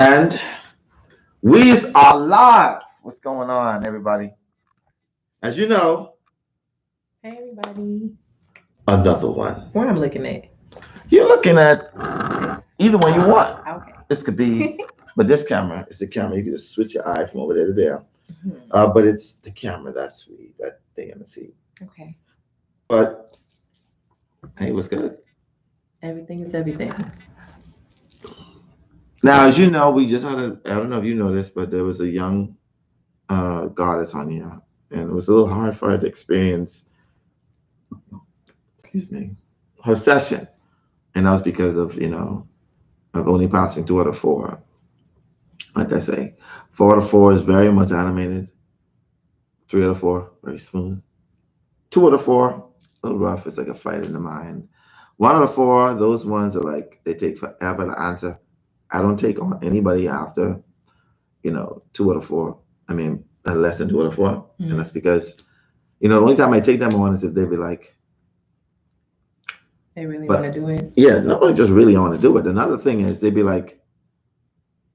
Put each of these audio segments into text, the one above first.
And we are live. What's going on, everybody? As you know, Hey everybody. another one. What I'm looking at? You're looking at either one you want. Okay. This could be, but this camera is the camera. You can just switch your eye from over there to there. Mhm. But it's the camera that they're gonna see. Okay. But hey, what's good? Everything is everything. Now, as you know, we just had I don't know if you know this, but there was a young goddess on here, and it was a little hard for her to experience. Excuse me, her session, and that was because of of only passing 2 out of 4. Like I say, 4 out of 4 is very much animated. 3 out of 4 very smooth. 2 out of 4 a little rough. It's like a fight in the mind. 1 out of 4, those ones are like they take forever to answer. I don't take on anybody after 2 out of 4. I mean, less than 2 out of 4, and that's because the only time I take them on is if they be like, they really want to do it. Yeah, not only just really want to do it. Another thing is they'd be like,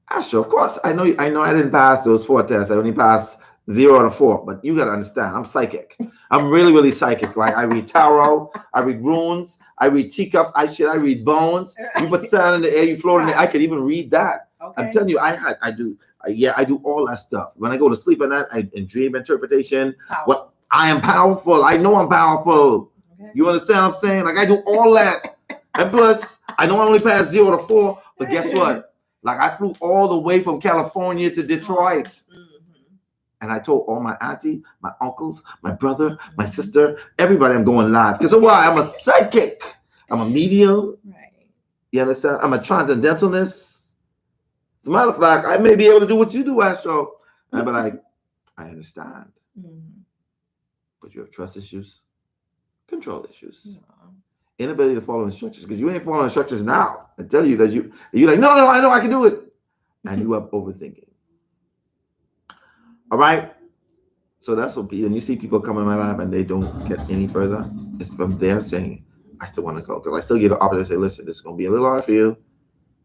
Astro, of course, I know I didn't pass those 4 tests. I only passed 0 out of 4. But you gotta understand, I'm psychic. I'm really, really psychic. Like I read tarot, I read runes, I read teacups, I read bones. You put sand in the air, you float in the air. I could even read that. Okay. I'm telling you, I do. I do all that stuff. When I go to sleep at night, I dream interpretation. What I am powerful. I know I'm powerful. Okay. You understand what I'm saying? Like I do all that. And plus, I know I only passed 0 out of 4, but guess what? Like I flew all the way from California to Detroit. Mm-hmm. And I told all my auntie, my uncles, my brother, my sister, everybody I'm going live. Because why? I'm a psychic. I'm a medium. Right. You understand? I'm a transcendentalist. As a matter of fact, I may be able to do what you do, Astro. And I'd be like, I understand. Mm-hmm. But you have trust issues, control issues, Yeah. inability to follow instructions. Because you ain't following instructions now. I tell you that you're like, no, I know I can do it. And you have overthinking. All right. So that's what and you see people come in my lab and they don't get any further. It's from there saying, I still want to go. Because I still get an opportunity to say, listen, this is going to be a little hard for you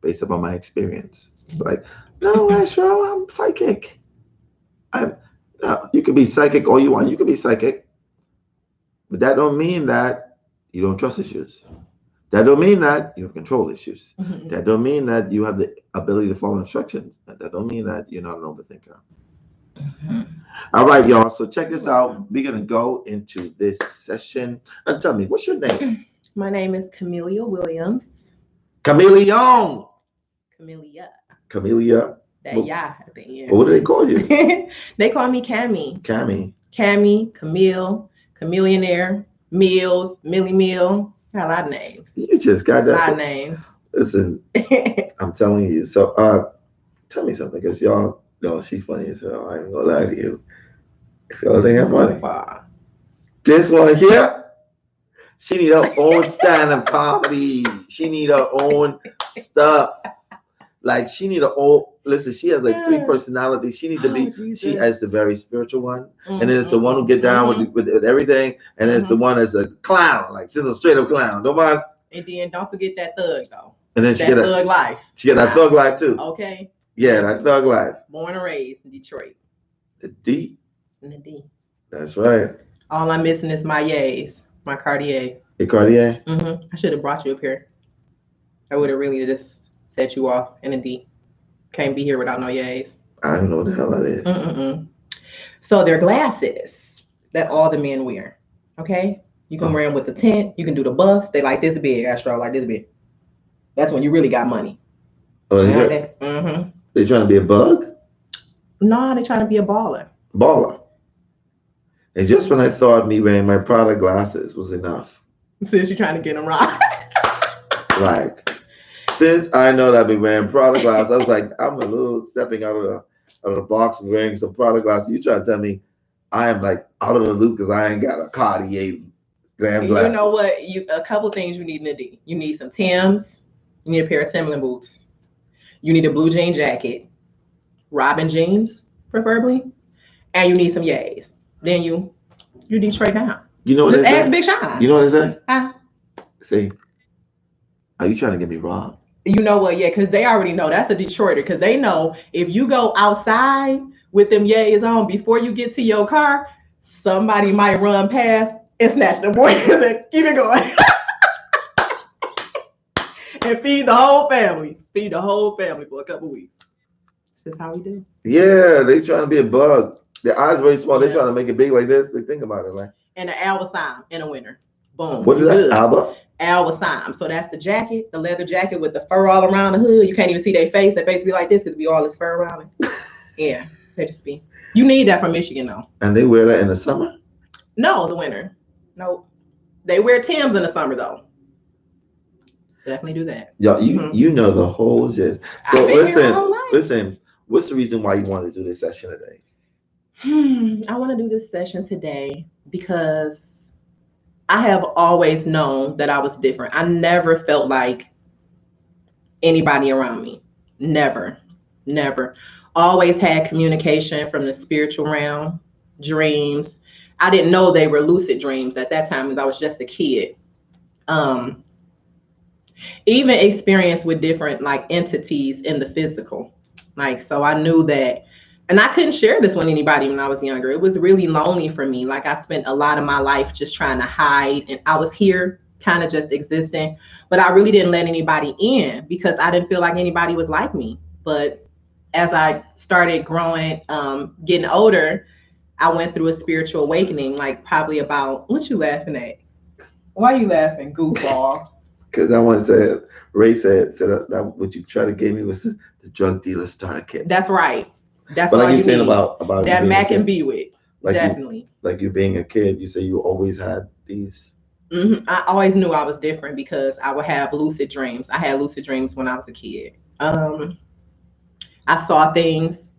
based upon my experience. But like, no, Astro, I'm psychic. No, you can be psychic all you want. You can be psychic. But that don't mean that you don't trust issues. That don't mean that you have control issues. Mm-hmm. That don't mean that you have the ability to follow instructions. That don't mean that you're not an overthinker. Mm-hmm. All right, y'all. So check this out. We're gonna go into this session. And tell me, what's your name? My name is Camellia Williams. Chameleon. Camellia. Camellia. That yeah at the end. What do they call you? They call me Cammy. Cammy. Cammy, Camille, Chameleonaire, Mills, Millie Mill. Got a lot of names. You just got that. A lot of names. Listen, I'm telling you. So tell me something, because y'all know she's funny as hell. I ain't gonna lie to you. If y'all think I'm funny. Wow. This one here, she need her own stand-up comedy. She need her own stuff. Like she need her own. Listen, she has like 3 personalities. She need to be. Jesus. She has the very spiritual one, and then it's the one who get down with everything, and then it's the one that's a clown. Like she's a straight up clown. Don't mind. And then don't forget that thug though. And then she that get thug life. She got that thug life too. Okay. Yeah, that thug life. Born and raised in Detroit. The D. In the D. That's right. All I'm missing is my yays, my Cartier. Hey, Cartier. Mm-hmm. I should have brought you up here. I would have really just set you off in a D. Can't be here without no yays. I don't know what the hell that is. Mm-mm-mm. So they're glasses that all the men wear. Okay? You can wear them with the tint. You can do the buffs. They like this big, Astro, like this big. That's when you really got money. Oh, Mm-hmm. They trying to be a bug? No, they trying to be a baller. Baller. And just when I thought me wearing my Prada glasses was enough. Since you're trying to get them right. Like, since I know that I've been wearing Prada glasses, I was like, I'm a little stepping out of the box and wearing some Prada glasses. You try to tell me I am like out of the loop because I ain't got a Cartier glam glasses. You know what? A couple things you need in a D. You need some Timbs. You need a pair of Timberland boots. You need a blue jean jacket. Robin jeans, preferably. And you need some yays. Then you Detroit down. You know what Just they ask say? Big Sean. You know what they say? Huh? Say, are you trying to get me robbed? You know what? Yeah, because they already know that's a Detroiter. Because they know if you go outside with them yays on before you get to your car, somebody might run past and snatch the boy and keep it going and feed the whole family. Feed the whole family for a couple weeks. This is how we do. Yeah, they trying to be a bug. Their eyes very small. They Yeah. trying to make it big like this. They think about it like. And the Alba Sim in the winter. Boom. What is you that? good. Alba? Alba Sim. So that's the jacket, the leather jacket with the fur all around the hood. You can't even see their face. Their face be like this because be all this fur around it. Yeah, they just be. You need that from Michigan though. And they wear that in the summer? No, the winter. No, they wear Timbs in the summer though. Definitely do that. Yo, you know the whole gist. So I've been here my whole life. listen. What's the reason why you wanted to do this session today? I want to do this session today because I have always known that I was different. I never felt like anybody around me. Never. Always had communication from the spiritual realm, dreams. I didn't know they were lucid dreams at that time because I was just a kid. Even experience with different like entities in the physical. Like, so I knew that, and I couldn't share this with anybody when I was younger. It was really lonely for me. Like I spent a lot of my life just trying to hide, and I was here kind of just existing, but I really didn't let anybody in because I didn't feel like anybody was like me. But as I started growing, getting older, I went through a spiritual awakening, like probably about, what you laughing at? Why are you laughing, goofball? Because that one said, Ray said that what you tried to give me was the drug dealer starter kit. That's right. That's but all like you saying need. about that Mac and B with. Like definitely. Like you being a kid, you say you always had these. I always knew I was different because I would have lucid dreams. I had lucid dreams when I was a kid. I saw things.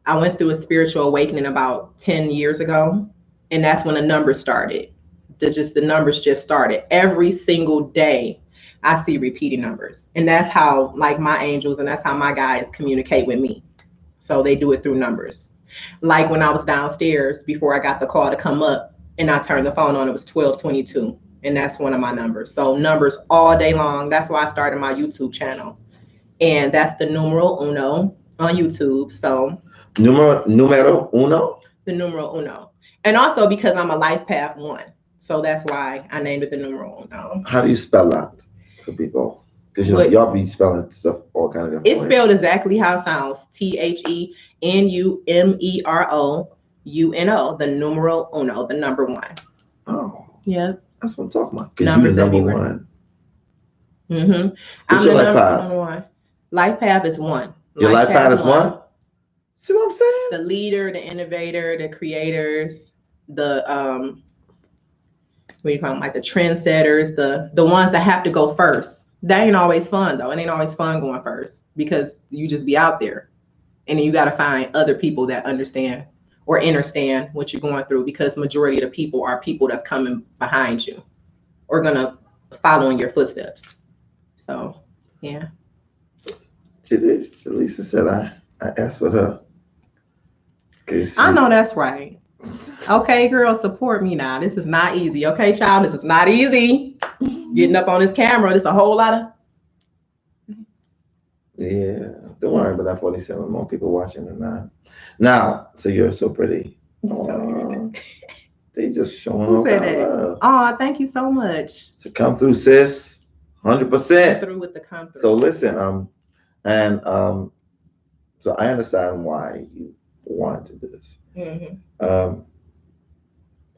I went through a spiritual awakening about 10 years ago, and that's when the numbers started. The numbers just started. Every single day, I see repeating numbers, and that's how like my angels and that's how my guides communicate with me. So they do it through numbers. Like when I was downstairs before I got the call to come up, and I turned the phone on, it was 1222, and that's one of my numbers. So numbers all day long. That's why I started my YouTube channel, and that's the numero uno on YouTube. So numero uno. The numero uno, and also because I'm a life path 1. So that's why I named it the numero uno. How do you spell that for people? Because you know y'all be spelling stuff all kind of different It's ways. spelled exactly how it sounds. TheNumerouno. The numero uno, the number 1. Oh. Yeah. That's what I'm talking about. Because Numbers you're number everywhere. 1. I'm your the life path? number 1. Life path is 1. Your life path is 1? See what I'm saying? The leader, the innovator, the creators, the what do you call them? Like the trendsetters, the ones that have to go first. That ain't always fun though. It ain't always fun going first because you just be out there, and then you got to find other people that understand or understand what you're going through, because majority of the people are people that's coming behind you or gonna follow in your footsteps. So yeah. Lisa said I asked with her. I know that's right. Okay, girl, support me now. This is not easy. Okay, child, this is not easy. Getting up on this camera, this a whole lot of. Yeah, don't worry about that. 47 more people watching than that. Now, so you're so pretty. They just showing Who off said that that? love. Oh, thank you so much. So come through, sis. 100%. Through with the come through. So listen, so I understand why you want to do this.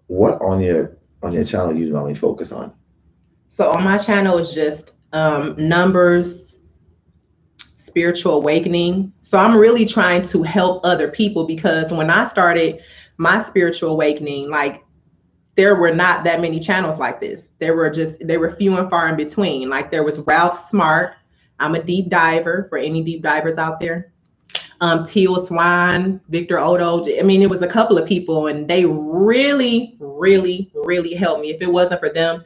What on your channel you normally focus on? So on my channel is just numbers, spiritual awakening. So I'm really trying to help other people, because when I started my spiritual awakening, like there were not that many channels like this. They were few and far in between. Like there was Ralph Smart. I'm a deep diver, for any deep divers out there. Teal Swan, Victor Odo. I mean, it was a couple of people, and they really, really, really helped me. If it wasn't for them,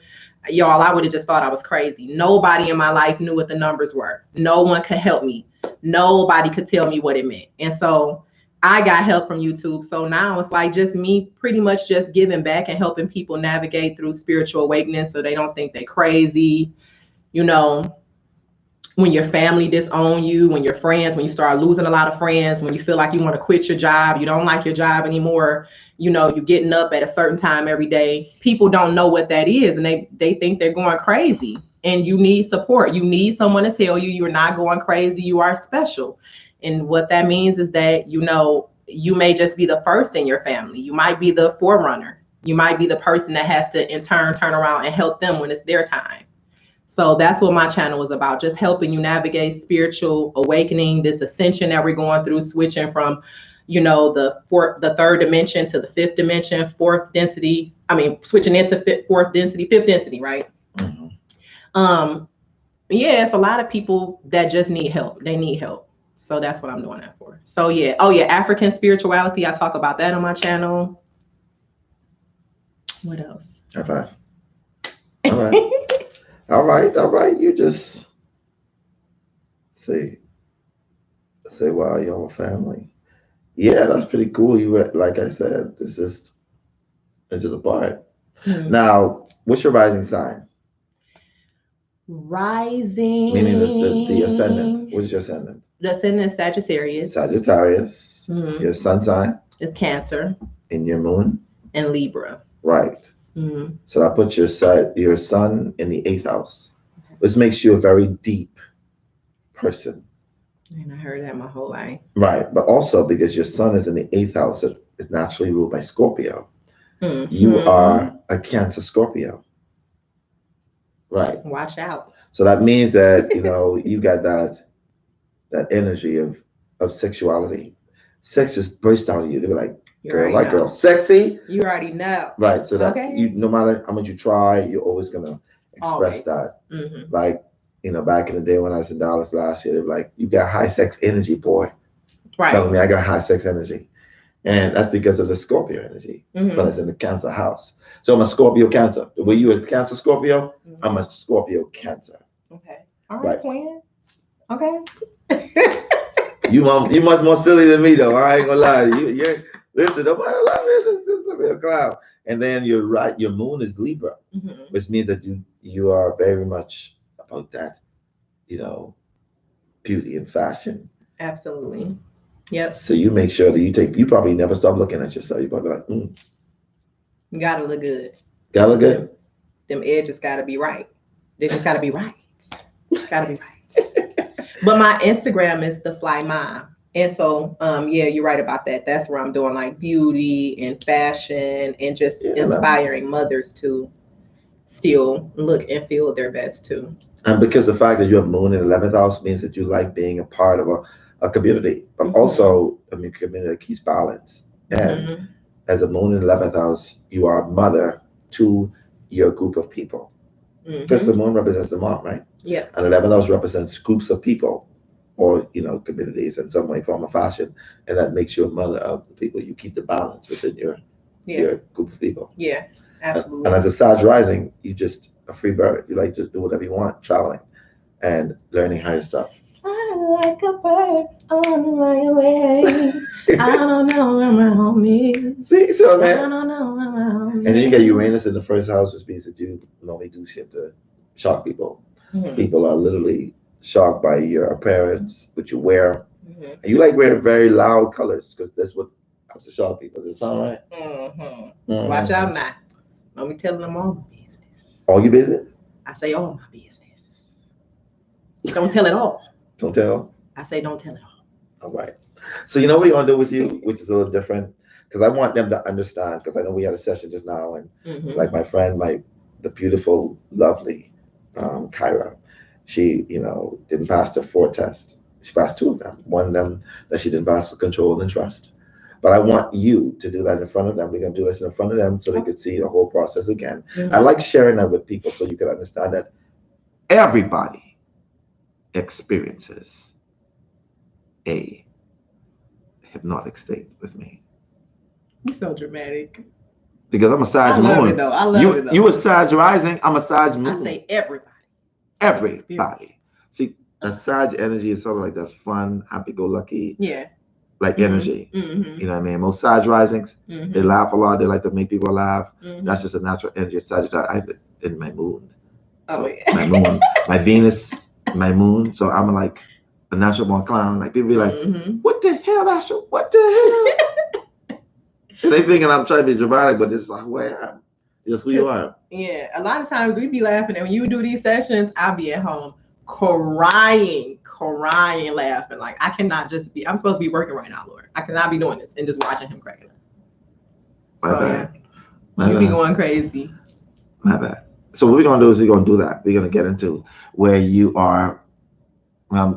y'all, I would have just thought I was crazy. Nobody in my life knew what the numbers were. No one could help me. Nobody could tell me what it meant. And so I got help from YouTube. So now it's like just me pretty much just giving back and helping people navigate through spiritual awakening so they don't think they're crazy, you know, when your family disown you, when your friends, when you start losing a lot of friends, when you feel like you want to quit your job, you don't like your job anymore, you know, you're getting up at a certain time every day. People don't know what that is, and they think they're going crazy. And you need support. You need someone to tell you you're not going crazy, you are special. And what that means is that, you know, you may just be the first in your family. You might be the forerunner. You might be the person that has to in turn turn around and help them when it's their time. So that's what my channel is about, just helping you navigate spiritual awakening, this ascension that we're going through, switching from, you know, the third dimension to the fifth dimension, fourth density. I mean, switching into fourth density, fifth density, right? Mm-hmm. Yeah, it's a lot of people that just need help. They need help. So that's what I'm doing that for. So yeah. Oh yeah, African spirituality. I talk about that on my channel. What else? High five. All right. All right. You just say, wow, y'all a family. Yeah, that's pretty cool. You like I said, it's just a part. Mm-hmm. Now, what's your rising sign? Rising. Meaning the ascendant. What's your ascendant? The ascendant is Sagittarius. Sagittarius. Mm-hmm. Your sun sign? Is Cancer. And your moon? And Libra. Right. Mm-hmm. So I put your sun in the 8th house, which makes you a very deep person. And I heard that my whole life. Right. But also because your sun is in the 8th house, it is naturally ruled by Scorpio. Mm-hmm. You are a Cancer Scorpio. Right. Watch out. So that means that, you know, you got that energy of sexuality. Sex just bursts out of you. They were like, girl, sexy. You already know. Right. So that you, no matter how much you try, you're always gonna express that. Mm-hmm. Like, you know, back in the day when I was in Dallas last year, they were like, you got high sex energy, boy. Right. Telling me I got high sex energy. And that's because of the Scorpio energy. Mm-hmm. But it's in the Cancer house. So I'm a Scorpio Cancer. Were you a Cancer Scorpio? Mm-hmm. I'm a Scorpio Cancer. Okay. All right, twin. Okay. You much more silly than me though. I ain't gonna lie. You're listen, nobody love me. This is a real clown. And then you're right, your moon is Libra, mm-hmm. which means that you are very much about that, you know, beauty and fashion. Absolutely. Yep. So you make sure that you probably never stop looking at yourself. You probably like, You gotta look good. Gotta look good. Them edges gotta be right. They just gotta be right. Gotta be right. But my Instagram is The Fly Mom. And so, yeah, you're right about that. That's where I'm doing like beauty and fashion and just inspiring mothers to still look and feel their best too. And because the fact that you have moon in 11th house means that you like being a part of a community, but mm-hmm. also, I mean, community that keeps balance. And mm-hmm. as a moon in 11th house, you are a mother to your group of people. Because mm-hmm. the moon represents the mom, right? Yeah. And 11th house represents groups of people or, you know, communities in some way, form, or fashion. And that makes you a mother of the people. You keep the balance within your group of people. Yeah, absolutely. And as a Sag rising, you just a free bird. You like just do whatever you want, traveling and learning higher stuff. I like a bird on my way. I don't know where my home is. See, so man. I don't know where my home is. And then you get Uranus in the 1st house, which means that you normally do shit to shock people. Mm-hmm. People are literally shocked by your appearance, what you wear. Mm-hmm. And you like wearing very loud colors because that's what helps to shock people. Does it sound right? Mm-hmm. Mm-hmm. Watch out now. Don't be telling them all my business. All your business? I say all my business. Don't tell it all. Don't tell? I say don't tell it all. All right. So you know what we're going to do with you, which is a little different, because I want them to understand, because I know we had a session just now, and mm-hmm. like my friend, the beautiful, lovely Kyra, she, you know, didn't pass the 4 test. She passed 2 of them. One of them that she didn't pass was control and trust. But I want you to do that in front of them. We're going to do this in front of them so they could see the whole process again. Mm-hmm. I like sharing that with people so you can understand that everybody experiences a hypnotic state with me. You're so dramatic. Because I'm a Sag moon. I love it though. You a Sag rising, I'm a Sag moon. I say everybody. Everybody. See, a Sag energy is sort of like that fun, happy-go-lucky. Yeah. Like mm-hmm. energy. Mm-hmm. You know what I mean? Most Sag risings, mm-hmm. they laugh a lot. They like to make people laugh. Mm-hmm. That's just a natural energy of Sagittarius. I have it in my moon. Oh, so yeah. my moon, my Venus my moon. So I'm like a natural born clown. Like people be like, Mhm. what the hell, Astro? What the hell? And they thinking I'm trying to be dramatic, but it's like who I am. It's who you are. Yeah, a lot of times we be laughing, and when you do these sessions, I'll be at home crying, laughing. Like I cannot just be. I'm supposed to be working right now, Lord. I cannot be doing this and just watching him cracking up. My So bad. yeah, My you be bad. going crazy. My bad. So what we're gonna do is we're gonna do that. We're gonna get into where you are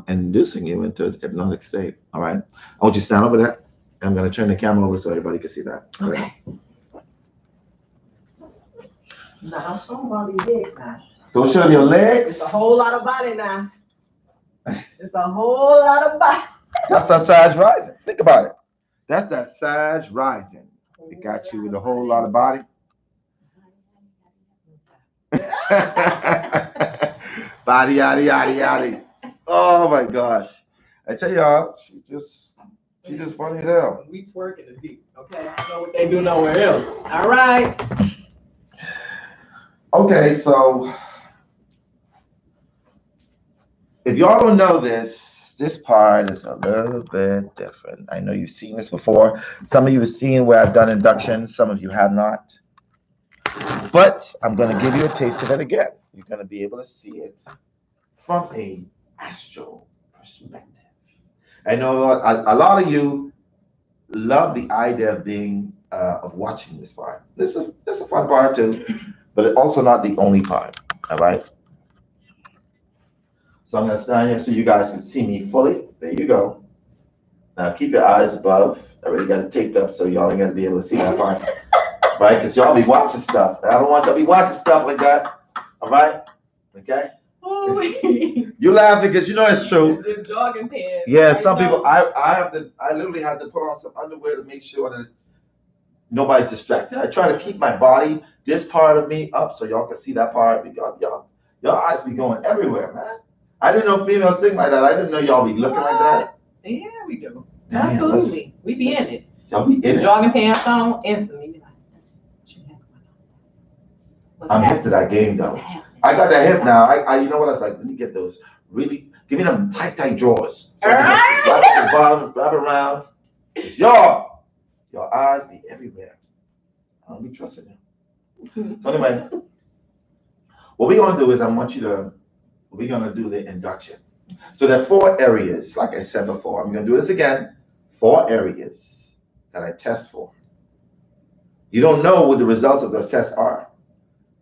inducing you into a hypnotic state. All right. I want you to stand over there. I'm gonna turn the camera over so everybody can see that. Okay. Now I'm showing all these legs now. Go show your legs. It's a whole lot of body now. It's a whole lot of body. That's that Sag rising. Think about it. That's that Sag rising. It got you with a whole lot of body. Body, yaddy, yaddy, yaddy. Oh my gosh. I tell y'all, she just funny as hell. We twerking the deep, okay? I know what they do nowhere else. All right. Okay, so if y'all don't know this part is a little bit different. I know you've seen this before. Some of you have seen where I've done induction. Some of you have not. But I'm going to give you a taste of it again. You're going to be able to see it from a astral perspective. I know a lot of you love the idea of being of watching this part. This is a fun part too, but it's also not the only part. All right. So I'm going to stand here so you guys can see me fully. There you go. Now keep your eyes above. I already got it taped up so y'all ain't gonna be able to see that part. Right? Because y'all be watching stuff. I don't want y'all to be watching stuff like that. All right? Okay? You laughing because you know it's true. The jogging pants. Yeah, some people I literally have to put on some underwear to make sure that nobody's distracted. I try to keep my body, this part of me up so y'all can see that part. Y'all eyes be going everywhere, man. I didn't know females think like that. I didn't know y'all be looking like that. Yeah, we do. Damn, absolutely. We be in it. Y'all be in it. Jogging pants on, instantly. I'm hip to that game though. I got that hip now. I you know what I was like? Let me get those. Really, give me them tight drawers. So wrap at the bottom, wrap around. Y'all, your eyes be everywhere. I don't be trusting them. So anyway, what we're gonna do is we're gonna do the induction. So there are 4 areas, like I said before. I'm gonna do this again. 4 areas that I test for. You don't know what the results of those tests are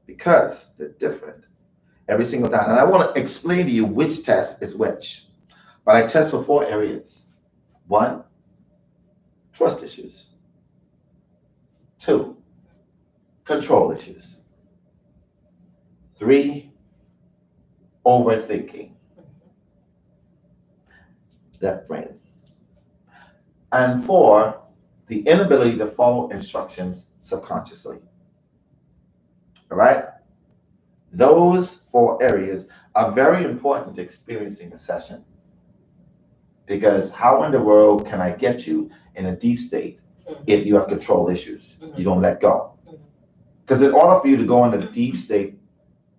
because they're different every single time. And I want to explain to you which test is which. But I test for 4 areas. 1, trust issues. 2, control issues. 3, overthinking. Left brain. And 4, the inability to follow instructions subconsciously. All right? Those 4 areas are very important to experiencing a session. Because how in the world can I get you in a deep state if you have control issues? You don't let go. Because in order for you to go into the deep state,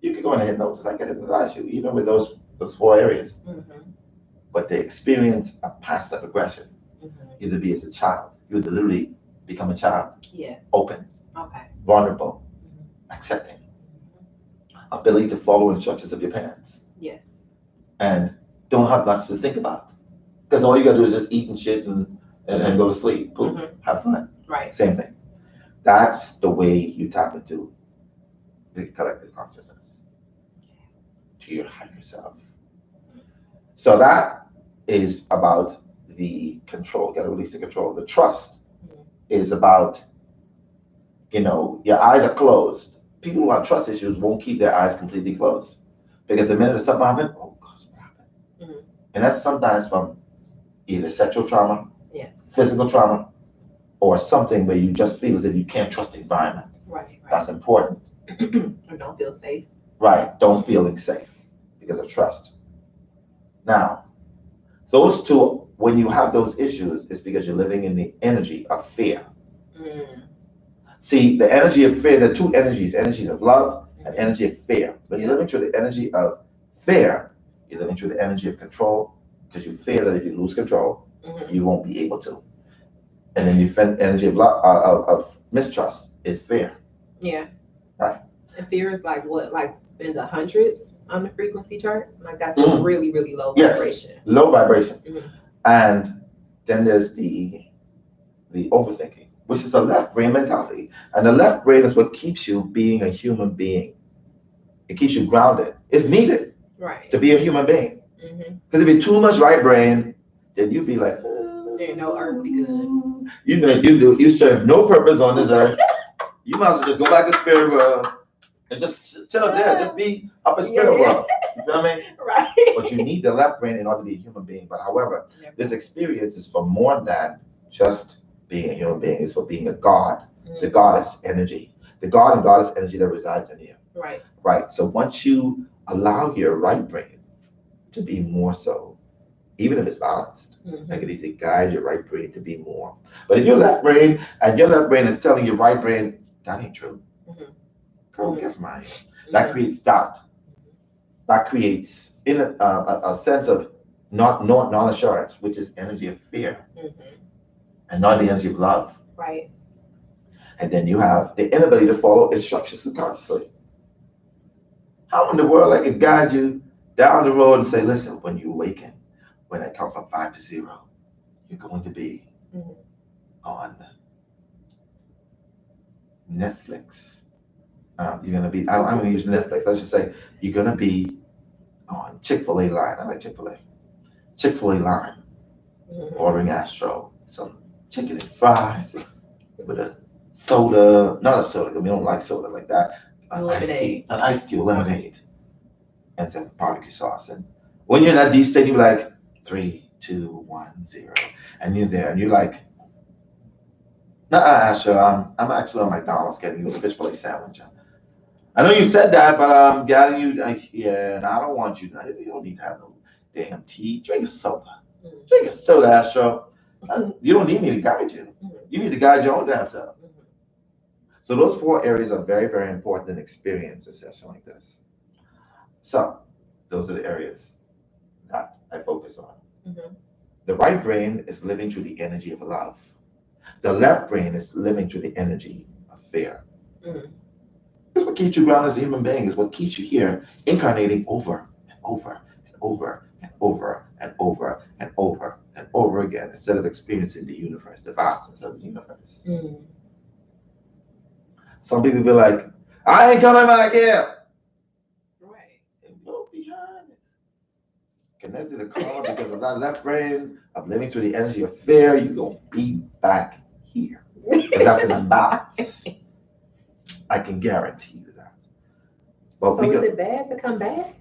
you can go into hypnosis. I can hypnotize you, even with those 4 areas. But they experience a past life aggression. Either be as a child, you would literally become a child. Yes. Open. Okay. Vulnerable. Accepting. Ability to follow instructions of your parents. Yes. And don't have much to think about. Because all you gotta do is just eat and shit and go to sleep. Poop. Have fun. Right. Same thing. That's the way you tap into the collective consciousness. To your higher self. So that is about the control. Gotta release the control. The trust is about, your eyes are closed. People who have trust issues won't keep their eyes completely closed. Because the minute something happens, oh gosh, what happened? And that's sometimes from either sexual trauma, yes, physical trauma, or something where you just feel as if you can't trust the environment. Right. That's important. Or don't feel safe. Right, don't feel safe because of trust. Now, those 2, when you have those issues, it's because you're living in the energy of fear. See, the energy of fear, there are 2 energies, energies of love and energy of fear. When you're living through the energy of fear, You're living through the energy of control because you fear that if you lose control, you won't be able to. And then you energy of mistrust is fear. Yeah. Right. And fear is like what, like in the hundreds on the frequency chart? Like that's a really, really low vibration. Yes, low vibration. And then there's the overthinking, which is the left brain mentality. And the left brain is what keeps you being a human being. It keeps you grounded. It's needed to be a human being. Because if you're too much right brain, then you'd be like, ain't no earthly good. You serve no purpose on this earth. You might as well just go back to spirit world and just chill up there. Just be up in spirit world. You feel me? Right. But you need the left brain in order to be a human being. But however, this experience is for more than just being a human being. It's for being a god, the goddess energy, the god and goddess energy that resides in you. Right. Right. So once you allow your right brain to be more so, even if it's balanced, I can easily guide your right brain to be more. But if your left brain is telling your right brain, that ain't true. Girl, get from out here. That creates doubt. That creates a sense of non-assurance, which is energy of fear, and not the energy of love. Right. And then you have the inability to follow instructions subconsciously. How in the world I can guide you down the road and say, listen, when you awaken, when I count from 5 to 0, you're going to be on Netflix. You're going to be, I'm going to use Netflix. Let's just say you're going to be on Chick-fil-A line. I like Chick-fil-A. Chick-fil-A line. Ordering Astro, some chicken and fries with a soda, not a soda, because we don't like soda like that. An iced tea, lemonade, and some barbecue sauce. And when you're in that deep state, you're like 3, 2, 1, 0, and you're there, and you're like, Astro, I'm actually on McDonald's getting you a fish fillet sandwich. I know you said that, but I'm getting you, and I don't want you. You don't need to have no damn tea. Drink a soda. Drink a soda, Astro. You don't need me to guide you. You need to guide your own damn self. So those 4 areas are very, very important in experience a session like this. So those are the areas that I focus on. The right brain is living through the energy of love. The left brain is living through the energy of fear. It's what keeps you grounded as a human being. Is what keeps you here incarnating over and over and over and over and over and over and over again instead of experiencing the universe, the vastness of the universe. Some people be like, I ain't coming back here. Right. And go behind it. Connected to karma because of that left brain of living through the energy of fear, you're going to be back here. Because that's an imbalance. I can guarantee you that. But so is it bad to come back?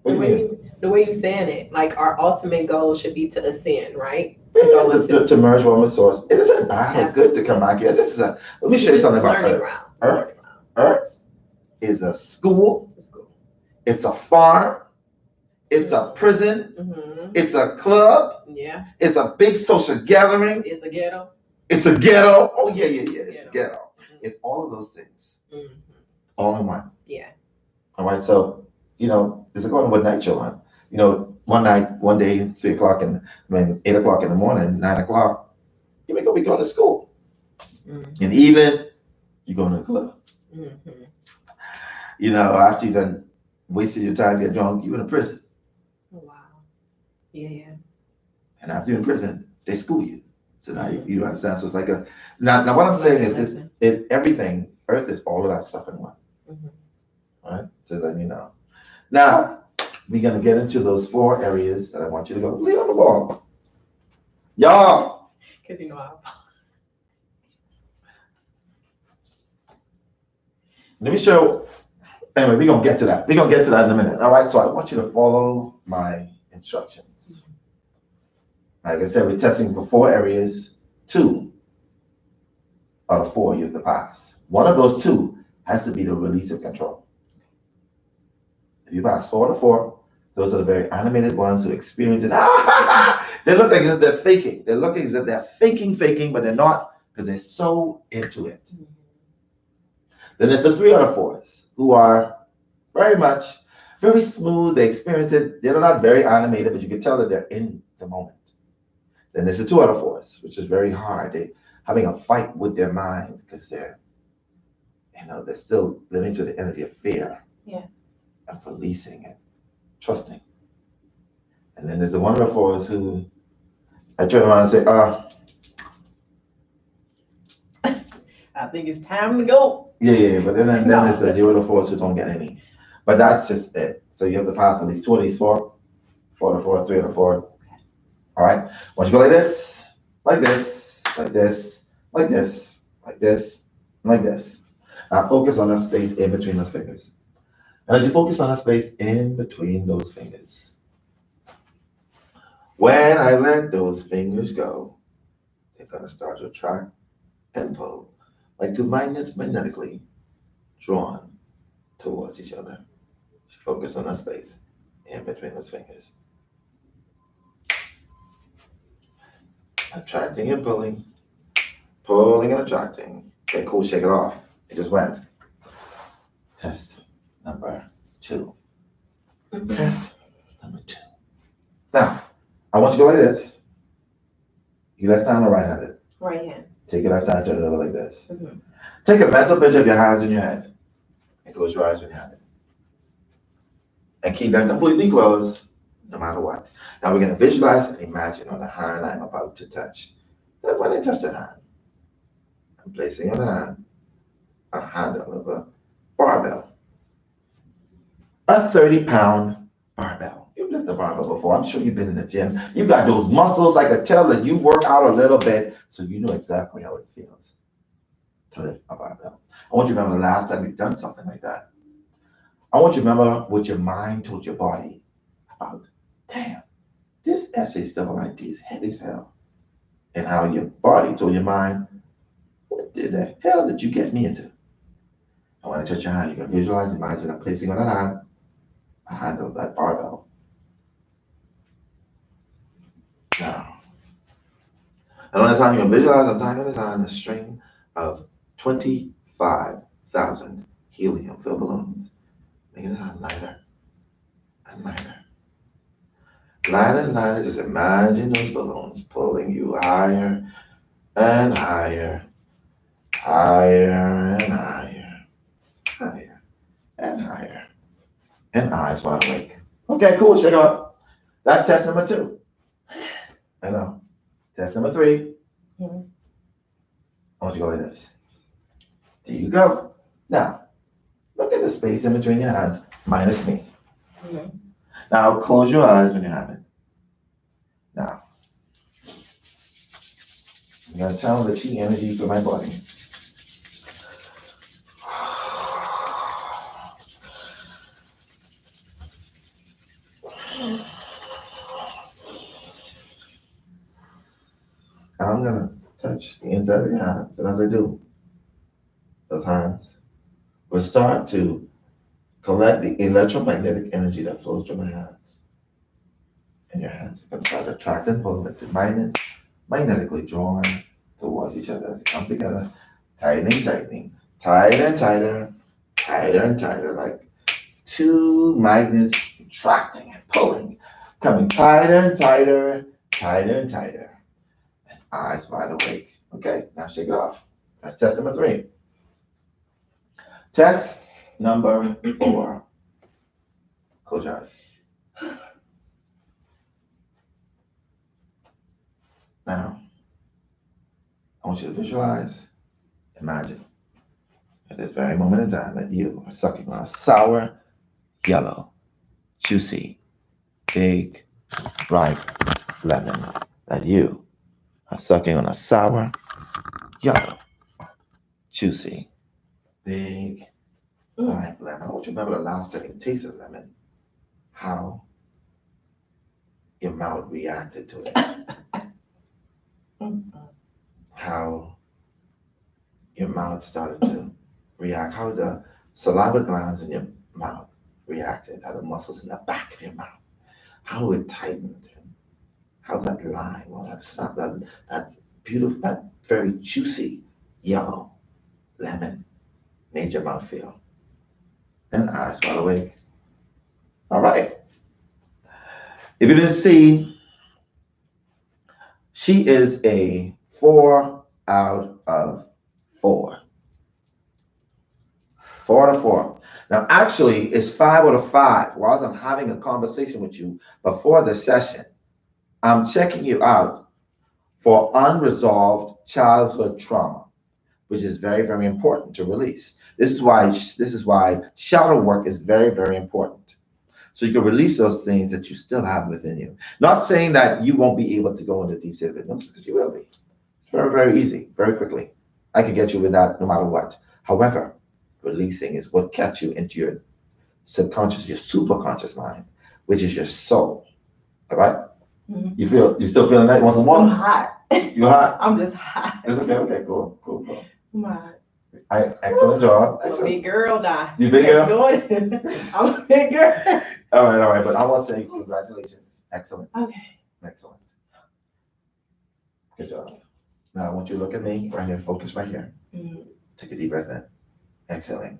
What do you mean? The way you're saying it, like our ultimate goal should be to ascend, right? To merge one with source. It isn't bad or good to come back here. Let me show you something about Earth. Earth is a school. It's a farm. It's a prison. It's a club. Yeah. It's a big social gathering. It's a ghetto. It's a ghetto. Oh yeah. It's a ghetto. It's all of those things. All in one. Yeah. All right. So, there's a going what night show on. One day, 3 o'clock 8 o'clock in the morning, 9 o'clock, you may go be going to school. And even you're going to the club. After you've done wasted your time, get drunk, you're in a prison. Oh, wow. Yeah. And after you're in prison, they school you. So now you understand. So it's like now what I'm saying is everything, Earth is all of that stuff in one. All right? So then you know. Now, we're going to get into those 4 areas that I want you to go. Lean on the ball. Y'all. Because Let me show. Anyway, we're going to get to that. We're going to get to that in a minute. All right. So I want you to follow my instructions. Like I said, we're testing for 4 areas. 2 out of 4 you have to pass. One of those 2 has to be the release of control. If you pass 4 to 4, those are the very animated ones who experience it. They look like they're faking. They look as if they're faking, but they're not because they're so into it. Then there's the 3 out of 4s who are very much very smooth. They experience it. They're not very animated, but you can tell that they're in the moment. Then there's the 2 out of 4s, which is very hard. They're having a fight with their mind because they're still living through the energy of fear. Yeah. And releasing it, trusting. And then there's the 1 out of 4s who I turn around and say, I think it's time to go. yeah. But then No. it's the 0 out of 4s who don't get any. But that's just it. So you have to pass at least 2 of these 4 out of 4, 3 out of 4. All right. Once you go like this, like this, like this, like this, like this, like this. Now focus on the space in between those fingers. And as you focus on the space in between those fingers, when I let those fingers go, they're going to start to attract and pull like 2 magnets magnetically drawn towards each other. Focus on that space in between those fingers. Attracting and pulling, pulling and attracting. Okay, cool, shake it off. It just went. Test number 2. Test number 2. Now, I want you to go like this. You left hand or right handed? Right hand. Take your left hand, turn it over like this. Mm-hmm. Take a mental picture of your hands in your head. And close your eyes when you have it. And keep them completely closed, no matter what. Now we're going to visualize and imagine on the hand I'm about to touch. Then when I touch the hand, I'm placing on the hand a handle of a barbell. A 30-pound barbell. You've lifted a barbell before. I'm sure you've been in the gym. You've got those muscles. I could tell that you work out a little bit, so you know exactly how it feels to lift a barbell. I want you to remember the last time you've done something like that. I want you to remember what your mind told your body about, damn, this SHIIT is heavy as hell. And how your body told your mind, what the hell did you get me into? And when I touch your hand, you can visualize, imagine I'm placing on that hand a handle of that barbell. Now, and on this hand, you can visualize I'm tying on this hand a string of 25,000 helium-filled balloons, making the hand lighter and lighter. Lighter and lighter, just imagine those balloons pulling you higher and higher, higher and higher, higher and higher, and eyes wide awake. Okay, cool, shake it up. That's test number 2. I know. Test number 3. Mm-hmm. I want you to go like this. There you go. Now, look at the space in between your hands, minus me. Mm-hmm. Now, close your eyes when you have it. Now, I'm going to channel the chi energy for my body. I'm going to touch the inside of your hands, and as I do, those hands will start to collect the electromagnetic energy that flows through my hands. And your hands are going to start to attract and pull like the magnets magnetically drawn towards each other as they come together, tightening, tightening, tighter and tighter, tighter and tighter, like 2 magnets attracting and pulling, coming tighter and tighter, tighter and tighter. And eyes wide awake. Okay, now shake it off. That's test number 3. Test number 4. Close your eyes. Now, I want you to visualize, imagine, at this very moment in time that you are sucking on a sour, yellow, juicy, big, ripe lemon. That you are sucking on a sour, yellow, juicy, big, ripe lemon. I want you to remember the last time you tasted lemon, how your mouth reacted to it. How your mouth started to react, how the saliva glands in your mouth reacted, how the muscles in the back of your mouth, how it tightened, how that lime or that beautiful, that very juicy yellow lemon made your mouth feel. And eyes wide awake. All right. If you didn't see, she is a 4 out of 4. 4 out of 4. Now, actually, it's 5 out of 5. Whilst I'm having a conversation with you before the session, I'm checking you out for unresolved childhood trauma, which is very, very important to release. This is why shadow work is very, very important. So you can release those things that you still have within you. Not saying that you won't be able to go into deep state of hypnosis, because you will be. It's very, very easy, very quickly. I can get you with that no matter what. However, releasing is what gets you into your subconscious, your superconscious mind, which is your soul. All right? Mhm. You still feeling that? You want some I'm water? hot. You hot? I'm just hot. It's okay. Okay. Cool. Cool. Cool. I'm hot. Excellent job. I'm a Excellent. big girl now. You big girl? I'm a big girl. All right. All right. But I want to say congratulations. Excellent. Okay. Excellent. Good job. Now I want you to look at me right here. Focus right here. Mhm. Take a deep breath in. Exhaling.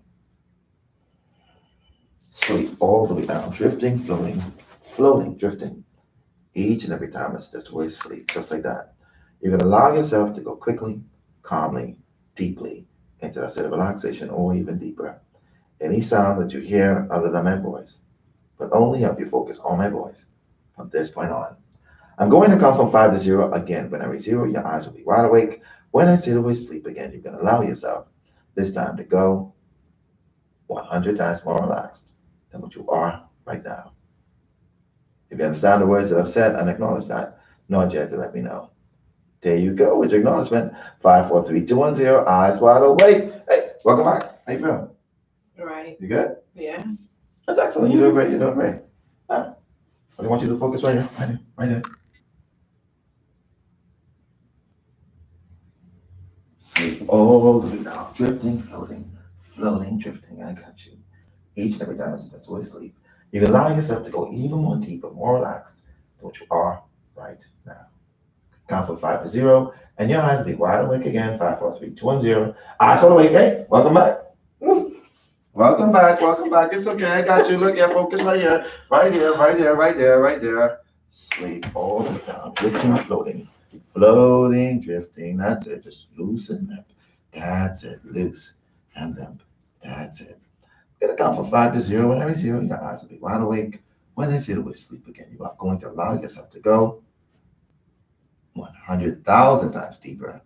Sleep all the way down. Drifting, floating, floating, drifting. Each and every time it's just where you sleep, just like that. You're going to allow yourself to go quickly, calmly, deeply into that state of relaxation or even deeper. Any sound that you hear other than my voice, but only help you focus on my voice from this point on. I'm going to count from 5 to 0 again. When I reach 0, your eyes will be wide awake. When I say the word sleep again, you're going to allow yourself this time to go 100 times more relaxed than what you are right now. If you understand the words that I've said and acknowledge that, nod yet to let me know. There you go with your acknowledgement. 5, 4, 3, 2, 1, 0. Eyes wide awake. Hey, welcome back. How you feeling? Right. You good? Yeah. That's excellent. You're doing great. You're doing great. I want you to focus right here. Right here. Right here. Sleep all the way down. Drifting, floating, floating, drifting. I got you. Each and every time it's best way to sleep. You can allow yourself to go even more deeper, more relaxed than what you are right now. Count from 5 to 0, and your eyes will be wide awake again. 5, 4, 3, 2, 1, 0. Eyes wide awake. Hey, welcome back. Welcome back. Welcome back. It's okay. I got you. Look, yeah, focus right here. Right here, right there, right there, right there. Sleep all the way down. Drifting, floating. Floating, drifting. That's it. Just loosen them. That's it. Loose and limp. That's it. Gonna count from 5 to 0. When every 0, your eyes will be wide awake. When they 0 is sleep again, you are going to allow yourself to go 100,000 times deeper,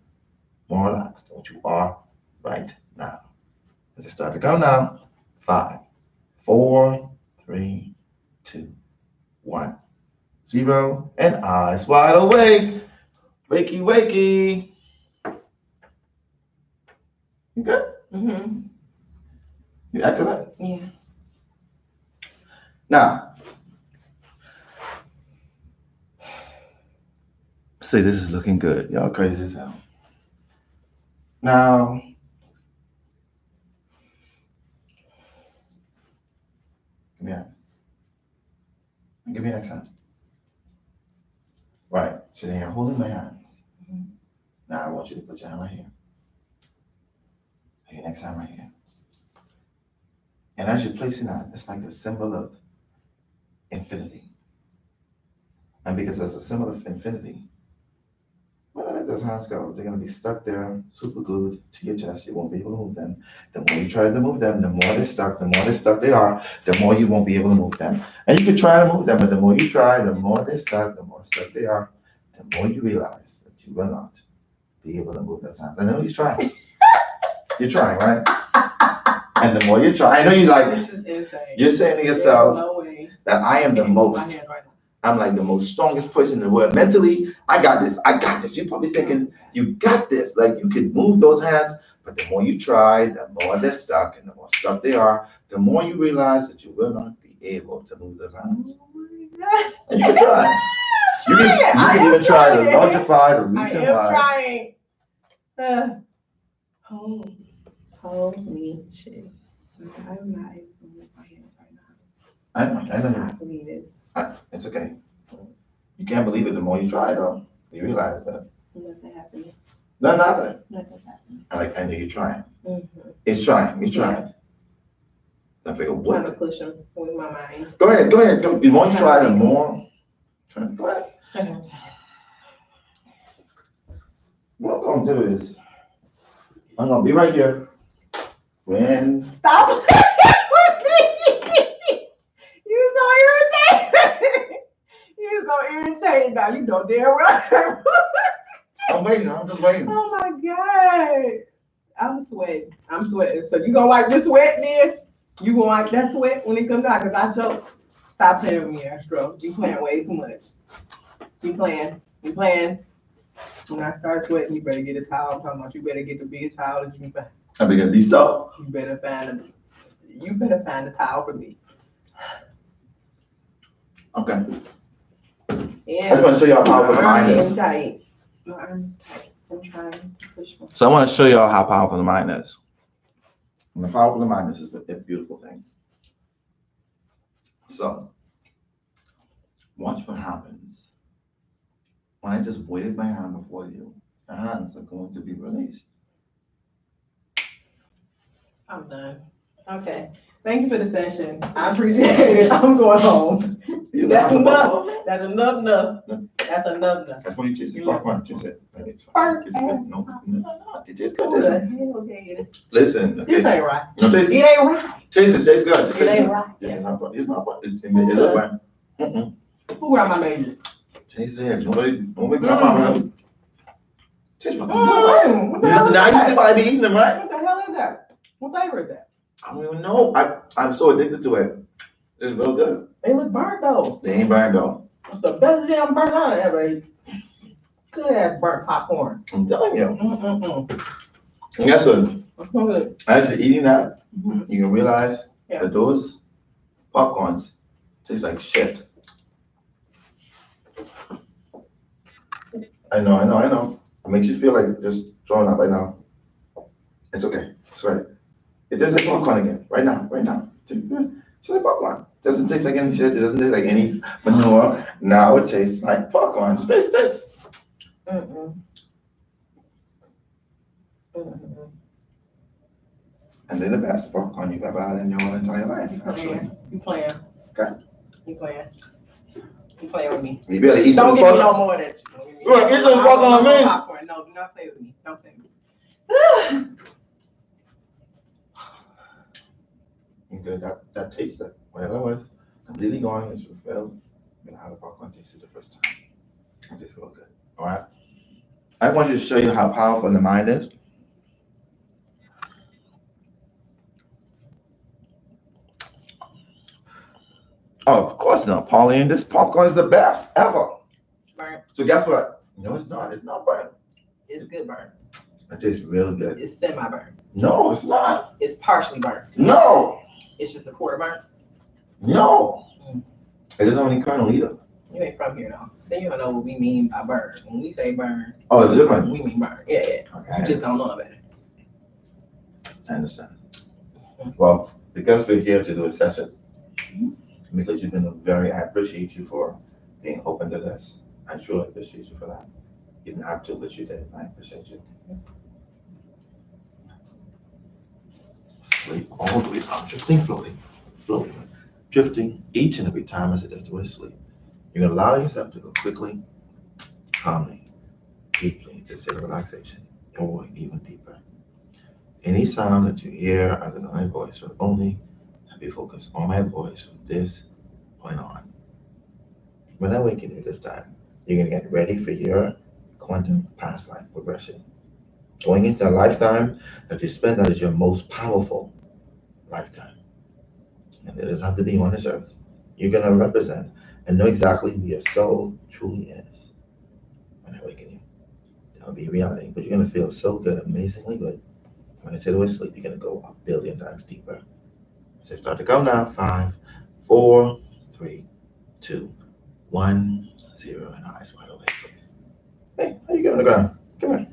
more relaxed than what you are right now. As I start to go now, 5, 4, 3, 2, 1, 0, and eyes wide awake. Wakey, wakey. You good? Mm-hmm. You excellent? Yeah. Now, say this is looking good. Y'all crazy as hell. Now, give me a hand. Give me an next hand. Right. So then you're holding my hands. Mhm. Now I want you to put your hand right here. And your next hand right here. And as you're placing that, it's like a symbol of infinity. And because it's a symbol of infinity, when I let those hands go, they're going to be stuck there, super glued to your chest. You won't be able to move them. The more you try to move them, the more they're stuck. The more they're stuck they are, the more you won't be able to move them. And you can try to move them, but the more you try, the more they're stuck, the more stuck they are, the more you realize that you will not be able to move those hands. I know you're trying. You're trying, right? And the more you try, I know you're like, This is insane. you're saying to yourself There's no way. that I am the most, I'm like the most strongest person in the world. Mentally, I got this. I got this. You're probably thinking, you got this. Like you can move those hands, but the more you try, the more they're stuck, and the more stuck they are, the more you realize that you will not be able to move those hands. And you can try. You can even try to logify the reason why. I am trying. Holy shit. I'm not able to move my hands right now. I know. I believe this. It's okay. You can't believe it the more you try, though. You realize that. Nothing happening. Nothing happening. Nothing's happening. I know you're trying. Mm-hmm. It's trying. You're trying. I figure I'm trying to what? push them with my mind. Go ahead. Go. You want to try them more? Go ahead. What I'm gonna do is I'm gonna be right here when Stop. You so irritated. You so irritated now. You know damn right. I'm waiting. I'm just waiting. Oh my God. I'm sweating. So you gonna wipe this sweat then? You gonna wipe that sweat when it comes out? Cause I choke. Stop playing with me, Astro. You playing way too much. You playing. When I start sweating, you better get a towel. I'm talking about you better get the biggest towel that you can find. I be gonna be so. You better find a towel for me. Okay. Yeah. I just want to show y'all how powerful the mind is. Tight. My arm is tight. I'm trying to push my. So I want to show y'all how powerful the mind is. And the powerful the mind is a beautiful thing. So watch what happens when I just wave my hand before you. The hands are going to be released. I'm done. Okay. Thank you for the session. I appreciate it. I'm going home. That's enough. That's enough. That's enough. That's when you just say, come on, just it. It's fine. No, it tastes Who good. the hell gave it? Listen. This ain't right. No, taste It ain't right. Taste it. Tastes good. It ain't right. It's not right. It look right. Who got my major? Taste it. Nobody got my man. Taste my. What the hell is Now you that? see why I be eating them, right? What the hell is that? What flavor is that? I don't even know. I'm so addicted to it. It's real good. They look burnt though. They ain't burned though. It's the best damn burnt I ever ate. Good ass burnt popcorn. I'm telling you. Mm-mm-mm. And guess what? Good. As you're eating that, Mhm. you can realize Yeah. that those popcorns taste like shit. I know. It makes you feel like just throwing up right now. It's okay. It's right. It tastes like popcorn again. Right now. It's like popcorn. It doesn't taste like any shit. It doesn't taste like any manure. Now it tastes like popcorn. Taste this. Mm-mm. Mm-mm. And they're the best popcorn you've ever had in your whole entire life, actually. You playing. Okay. You playing. You playing with me. You better eat Don't some give me no popcorn. more of that. You wanna eat some popcorn on me? Popcorn. No, do not play with me. Don't play with me. Okay, that tasted, whatever it was, completely gone. It's fulfilled. I'm gonna have the popcorn tasted the first time. It tastes real good. All right. I want you to show you how powerful the mind is. Oh, of course not, Pauline. This popcorn is the best ever. Burnt. So guess what? No, it's not. It's not burnt. It's good burnt. It tastes really good. It's semi-burnt. No, it's not. It's partially burnt. No. It's just a quarter burnt. No. It doesn't have any kernel either. You ain't from here though. So you don't know what we mean by burn. When we say burn, Oh, it's different. we mean burn. Yeah. You Okay. just don't know about it. I understand. Well, because we're here to do a session, because you've been I appreciate you for being open to this. I truly appreciate you for that. You didn't have to, but you did. I appreciate you. Sleep all the way down, drifting, floating, drifting each and every time as it does towards sleep. You're gonna allow yourself to go quickly, calmly, deeply into a state of relaxation, or even deeper. Any sound that you hear other than my voice will only have you focus on my voice from this point on. When I awaken you this time, you're gonna get ready for your quantum past life progression. Going into a lifetime that you spend that is your most powerful lifetime. And it doesn't have to be on this earth. You're gonna represent and know exactly who your soul truly is when I awaken you. That'll be reality. But you're gonna feel so good, amazingly good. When I say the word sleep, you're gonna go a billion times deeper. So start to come now. 5, 4, 3, 2, 1, 0, and eyes wide awake. Hey, how you get on the ground? Come here.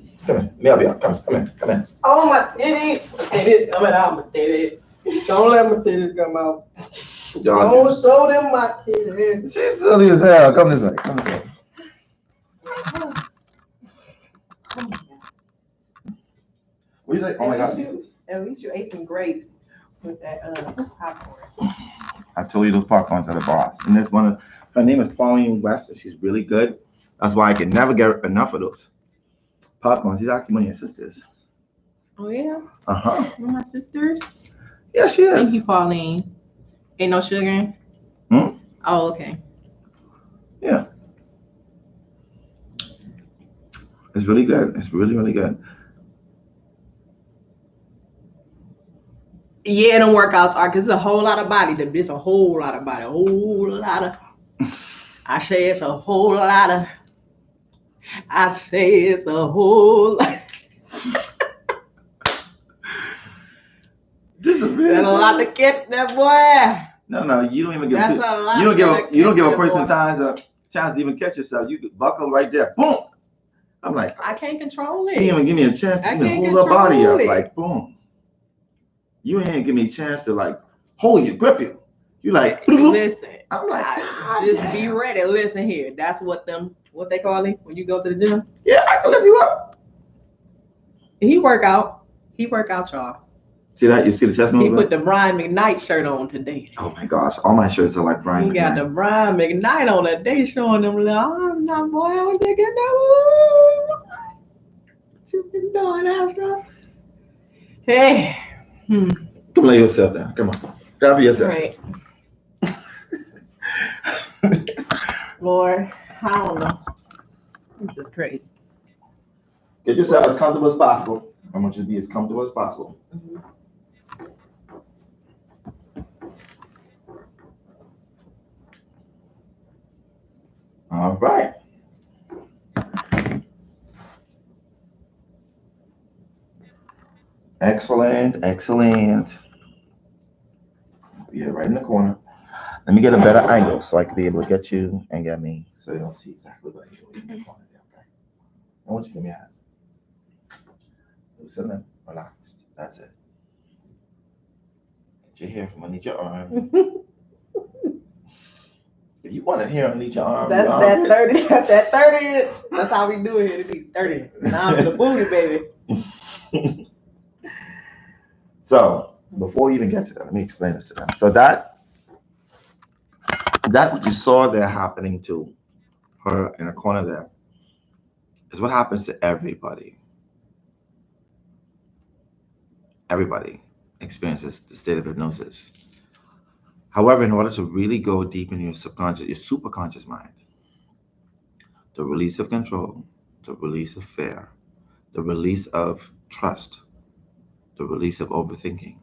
Me help you out. Come here. Oh, my titties. Titties coming out, my titties. Don't let my titties come out. Y'all, Don't show them my titties. she's silly as hell. Come this way. What do you say? Oh my God. At least you ate some grapes. with that popcorn. I told you those popcorns are the boss. And there's one of her name is Pauline West, and she's really good. That's why I can never get enough of those popcorns. She's actually one of your sisters. Oh yeah, Uh-huh. one of my sisters. Yeah, she is. Thank you, Pauline. Ain't no sugar. Hmm? Oh, okay. Yeah. It's really good. It's really, really good. Yeah, them workouts are because it's a whole lot of body. It's a whole lot of body. A whole lot of. I say it's a whole lot of. I say it's a whole lot. This is really That's a lot to catch that boy. No, you don't even give That's a lot. you don't give a to person catch a chance to even catch yourself. You could buckle right there. Boom. I'm like, I can't control she didn't it. even give me a chance to I even can't hold her body control up. it. Like, boom. You ain't give me a chance to like hold you, grip you. You like, Listen. I'm like, just be ready. Listen here. That's what they call it when you go to the gym. Yeah, I can lift you up. He work out, y'all. See that? You see the chest He movement? put the Brian McKnight shirt on today. Oh my gosh, all my shirts are like Brian. He got the Brian McKnight on today, showing them little arms. Now, boy, how you get that? What you been doing, Astro? Hey. Come lay yourself down. Come on. Grab yourself. Right. Lord, I don't know. This is crazy. Get yourself as comfortable as possible. I want you to be as comfortable as possible. Mm-hmm. All right. Excellent. Yeah, right in the corner. Let me get a better angle so I can be able to get you and get me so they don't see exactly what I'm doing in the corner there, okay? I want you to give me a hand. Loosen up, relax. That's it. Get your hair from underneath your arm. If you want to hair underneath your arm, That's that 30. That's that 30 inch. That's how we do it here. It be 30. Now to the booty, baby. So before we even get to that, let me explain this to them. So that what you saw there happening to her in the corner there is what happens to everybody. Everybody experiences the state of hypnosis. However, in order to really go deep in your subconscious, your superconscious mind, the release of control, the release of fear, the release of trust, the release of overthinking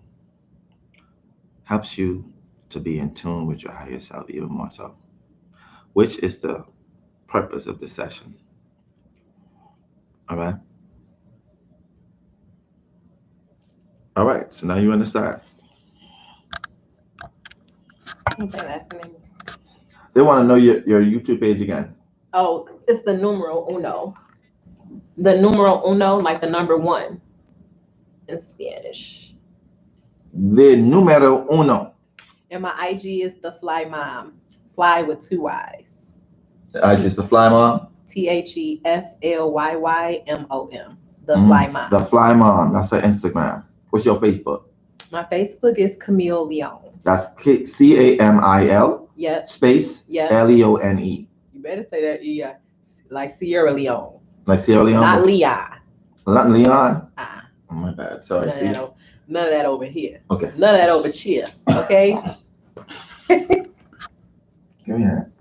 helps you to be in tune with your higher self even more so, which is the purpose of this session. All right? All right, so now you understand. They want to know your YouTube page again. Oh, it's the numero uno. The numero uno, like the number one in Spanish. The numero uno. And my IG is the Fly Mom. Fly with 2 Y's. The IG is the Fly Mom. TheFlyYMom. The Fly Mom. The Fly Mom. That's her Instagram. What's your Facebook? My Facebook is Camille Leone. That's CAMIL. Yep. Space. Yep. LEONE. You better say that E, like Sierra Leone. Like Sierra Leone. Not Leon. Not Leon. Oh my bad. Sorry. None of that over here. Okay. None of that over here. Okay. Give me a hand.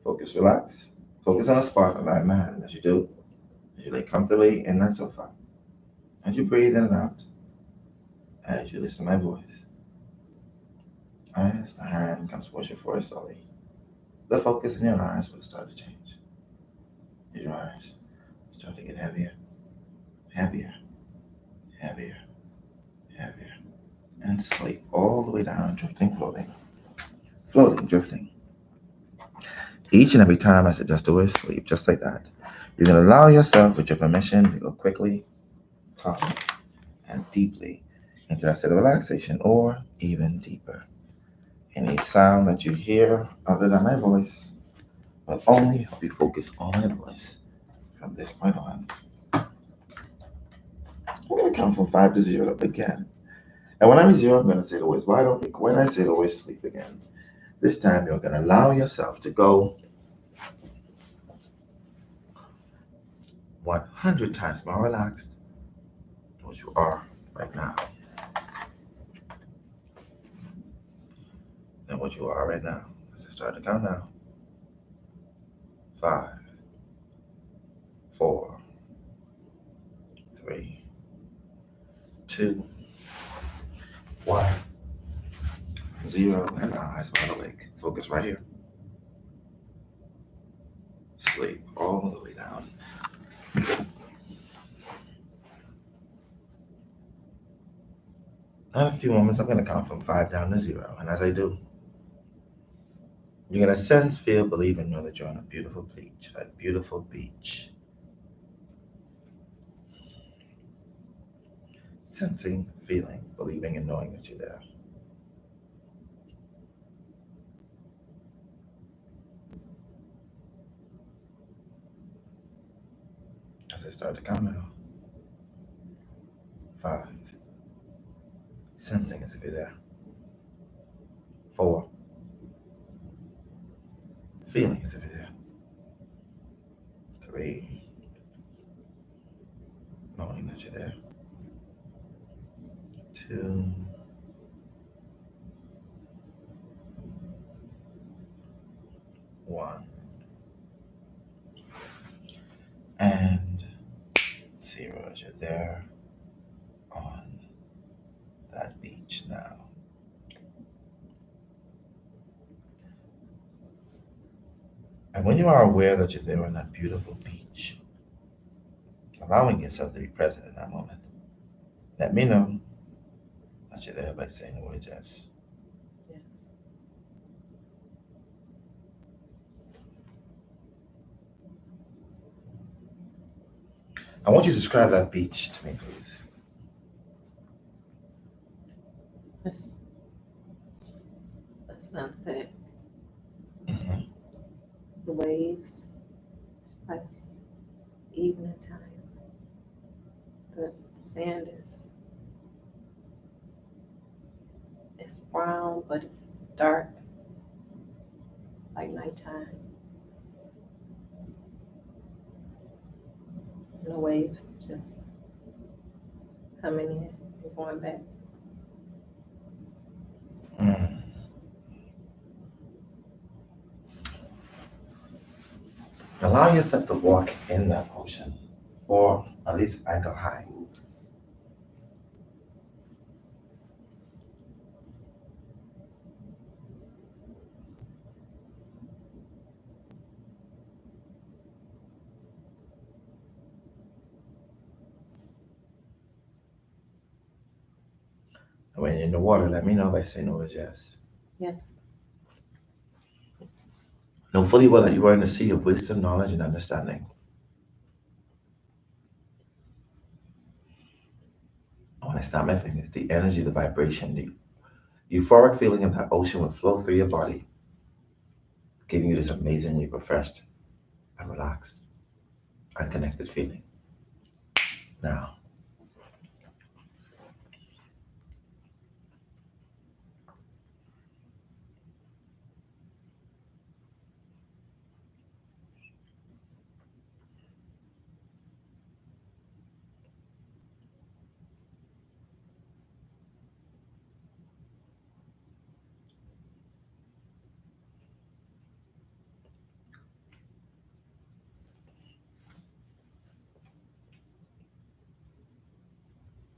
Focus. Relax. Focus on a spot of that man as you do. As you lay comfortably in that sofa. As you breathe in and out. As you listen to my voice. As the hand comes towards your forehead slowly, the focus in your eyes will start to change. Your eyes start to get heavier, heavier, heavier, heavier, and sleep all the way down, drifting, floating, drifting. Each and every time I suggest the word sleep, just like that, you're going to allow yourself, with your permission, to go quickly, calmly, and deeply into that state of relaxation, or even deeper. Any sound that you hear other than my voice will only help you focus on my voice from this point on. We're going to count from 5 to 0 again. And when I reach zero, I'm going to say the words wide awake. When I say the words sleep again, this time you're going to allow yourself to go 100 times more relaxed than what you are right now. Than what you are right now. As I start to count down. 5, 4, 3, 2, 1, 0, and eyes wide awake. Focus right here. Sleep all the way down. In a few moments, I'm going to count from 5 down to 0. And as I do, you're going to sense, feel, believe, and know that you're on a beautiful beach. A beautiful beach. Sensing, feeling, believing, and knowing that you're there. As I start to count now. 5. Sensing as if you're there. 4. Feeling as if you're there. 3. Knowing that you're there. 2. 1. And 0 as you're there on that beach now. And when you are aware that you're there on that beautiful beach, allowing yourself to be present in that moment, let me know that you're there by saying the word yes. Yes. I want you to describe that beach to me, please. Yes. The sunset, Mhm. the waves, it's like evening time. The sand is it's brown, but it's dark. It's like nighttime. And the waves just coming in and going back. Mm. Allow yourself to walk in that ocean, or at least ankle high. And when you're in the water, let me know by saying the word yes. Yes. Know fully well that you are in a sea of wisdom, knowledge, and understanding. I want to snap my fingers. The energy, the vibration, the euphoric feeling of that ocean will flow through your body, giving you this amazingly refreshed and relaxed and connected feeling. Now,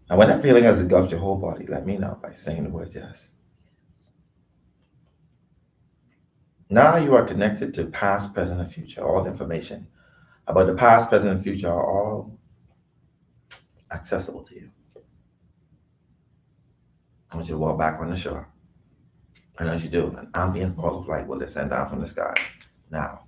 and when that feeling has engulfed your whole body, let me know by saying the word yes. Now you are connected to past, present, and future. All the information about the past, present, and future are all accessible to you. I want you to walk back on the shore. And as you do, an ambient ball of light will descend down from the sky. Now,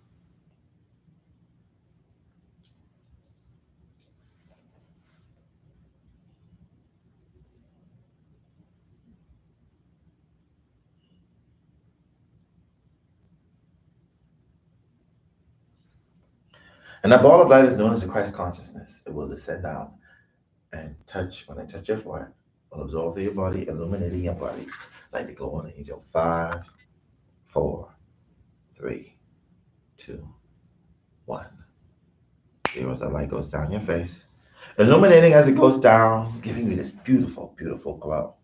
and that ball of light is known as the Christ consciousness. It will descend down and touch, when I touch your forehead, will absorb through your body, illuminating your body like the golden angel. 5, 4, 3, 2, 1. 0 as the light goes down your face, illuminating as it goes down, giving you this beautiful, beautiful glow.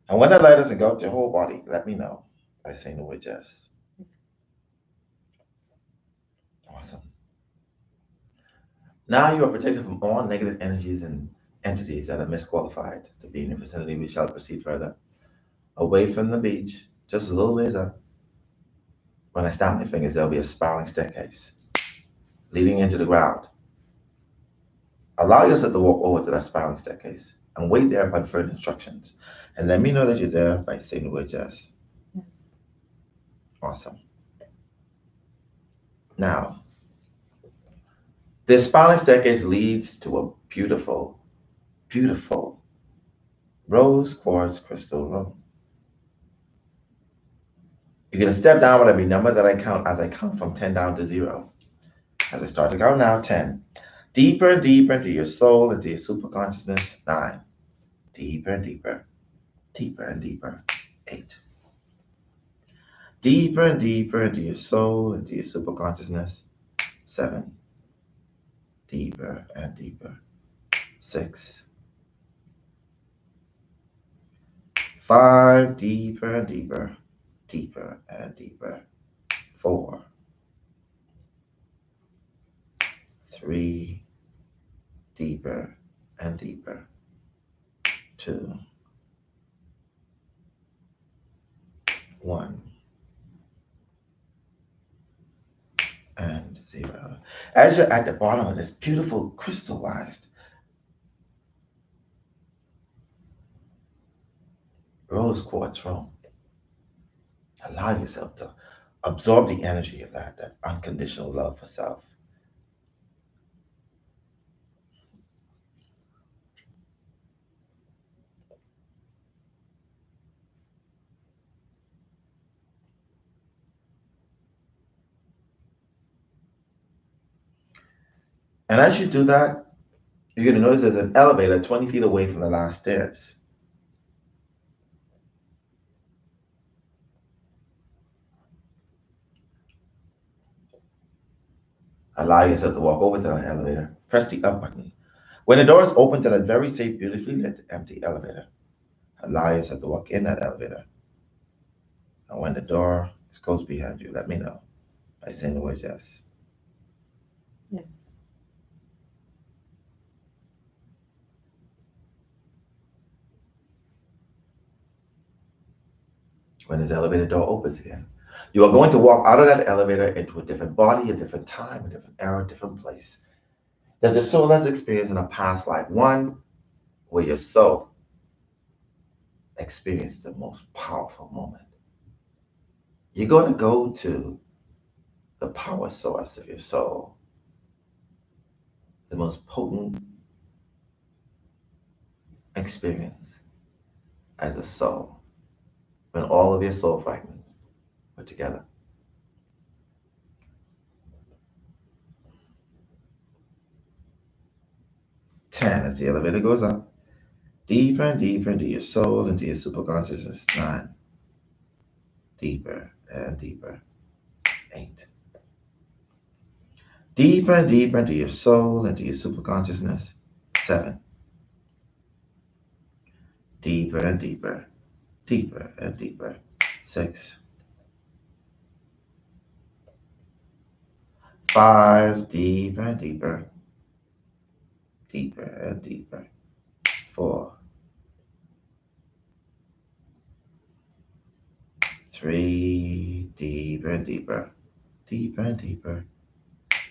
And when that light doesn't go to your whole body, let me know by saying the word yes. Awesome. Now you are protected from all negative energies and entities that are misqualified to be in your vicinity. We shall proceed further. Away from the beach, just a little ways up. When I snap my fingers, there'll be a spiraling staircase leading into the ground. Allow yourself to walk over to that spiraling staircase and wait there for further instructions. And let me know that you're there by saying the word yes. Yes. Awesome. Now, this spiraling staircase leads to a beautiful, beautiful rose quartz crystal room. You're going to step down with every number that I count as I count from 10 down to 0. As I start to count now, 10. Deeper and deeper into your soul, into your superconsciousness, 9. Deeper and deeper, deeper and deeper, 8. Deeper and deeper into your soul, into your superconsciousness, 7. Deeper and deeper, 6. 5. Deeper and deeper, deeper and deeper, 4. 3. Deeper and deeper, 2. 1. And 0. As you're at the bottom of this beautiful crystallized rose quartz room, allow yourself to absorb the energy of that unconditional love for self. And as you do that, you're going to notice there's an elevator 20 feet away from the last stairs. Allow yourself to walk over to that elevator. Press the up button. When the doors open to that very safe, beautifully lit, empty elevator, allow yourself to walk in that elevator. And when the door is closed behind you, let me know by saying the words yes. Yes. When this elevator door opens again, you are going to walk out of that elevator into a different body, a different time, a different era, a different place that the soul has experienced in a past life. One where your soul experienced the most powerful moment. You're going to go to the power source of your soul, the most potent experience as a soul, when all of your soul fragments were together. Ten, as the elevator goes up, deeper and deeper into your soul, into your superconsciousness. 9, deeper and deeper. 8, deeper and deeper into your soul, into your superconsciousness. 7, deeper and deeper, deeper and deeper. 6, 5, deeper and deeper, deeper and deeper. 4, 3, deeper and deeper, deeper and deeper.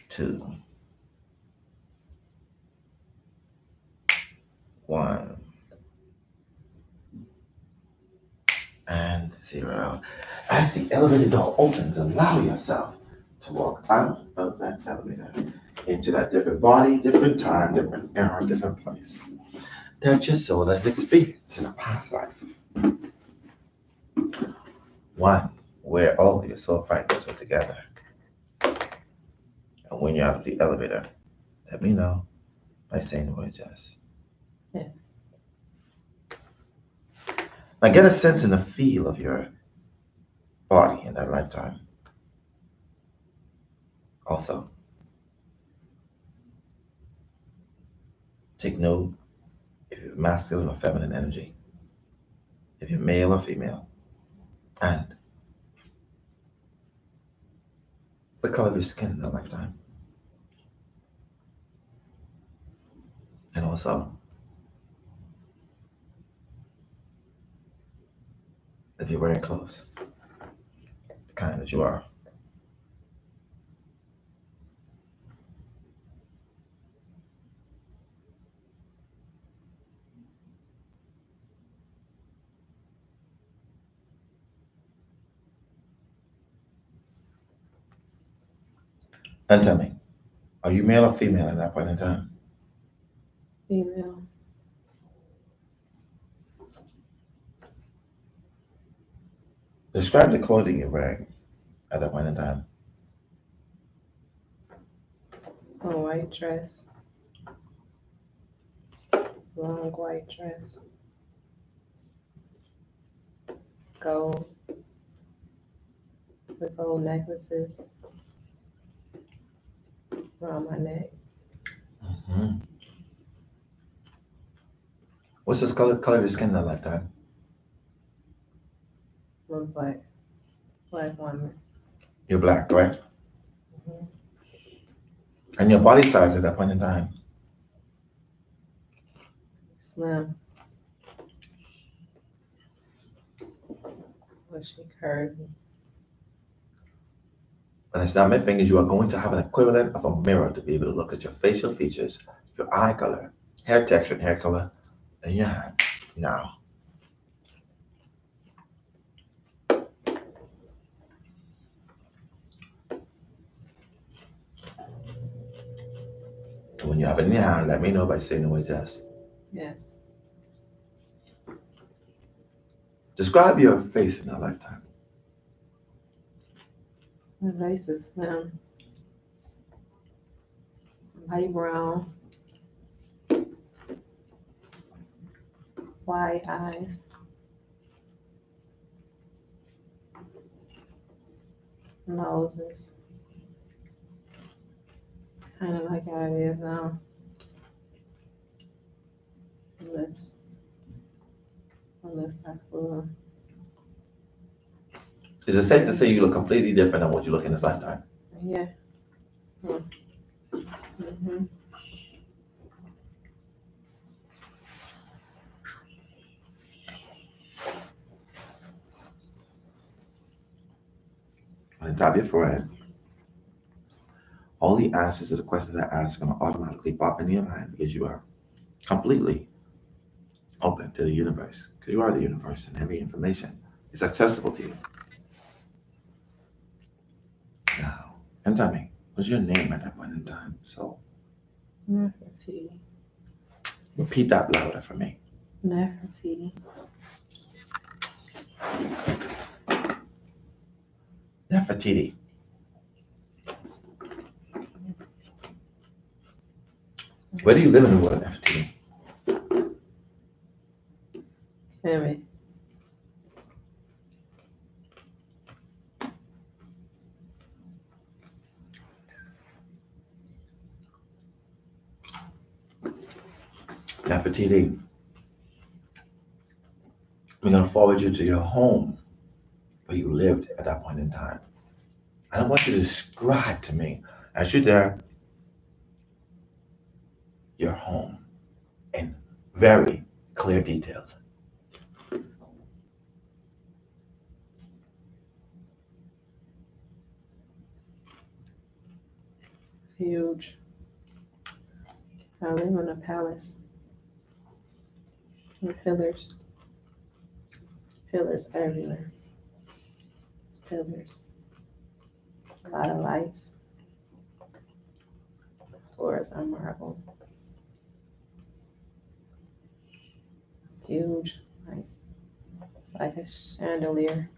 2, 1, and 0. As the elevator door opens, allow yourself to walk out of that elevator into that different body, different time, different era, different place that your soul has experienced in a past life. One where all your soul fragments were together. And when you're out of the elevator, let me know by saying the word yes. Yes. Now get a sense in the feel of your body in that lifetime. Also, take note if you're masculine or feminine energy, if you're male or female, and the color of your skin in that lifetime. And also, if you're wearing clothes, the kind that you are. And tell me, are you male or female at that point in time? Female. Describe the clothing you're wearing at that point in time. A white dress. Long white dress. Gold. With gold necklaces around my neck. Mm-hmm. What's this color of your skin in that lifetime? I'm black. Black woman. You're black, correct? Mhm. And your body size at that point in time? Slim. Bushy, curvy. When I snap my fingers, you are going to have an equivalent of a mirror to be able to look at your facial features, your eye color, hair texture, and hair color, and your hand. Now, when you have it in your hand, let me know by saying the word yes. Yes. Describe your face in that lifetime. My face is slim. Light brown. Wide eyes. Nose is kind of like how it is now. Lips. My lips are full. Is it safe to say you look completely different than what you look in this lifetime? Yeah. Mm-hmm. On the top of your forehead, all the answers to the questions I ask are going to automatically pop into your mind because you are completely open to the universe. Because you are the universe and every information is accessible to you. Now, and tell me, what's your name at that point in time? So Nefertiti. repeat that louder for me. Nefertiti. Nefertiti. Where do you live in the world, Nefertiti? Kemet. Nefertiti. We're going to forward you to your home where you lived at that point in time. And I want you to describe to me, as you're there, your home in very clear details. Huge. I live in a palace. With pillars. Pillars everywhere. It's pillars. A lot of lights. Floors are marble. Huge. Like it's like a chandelier.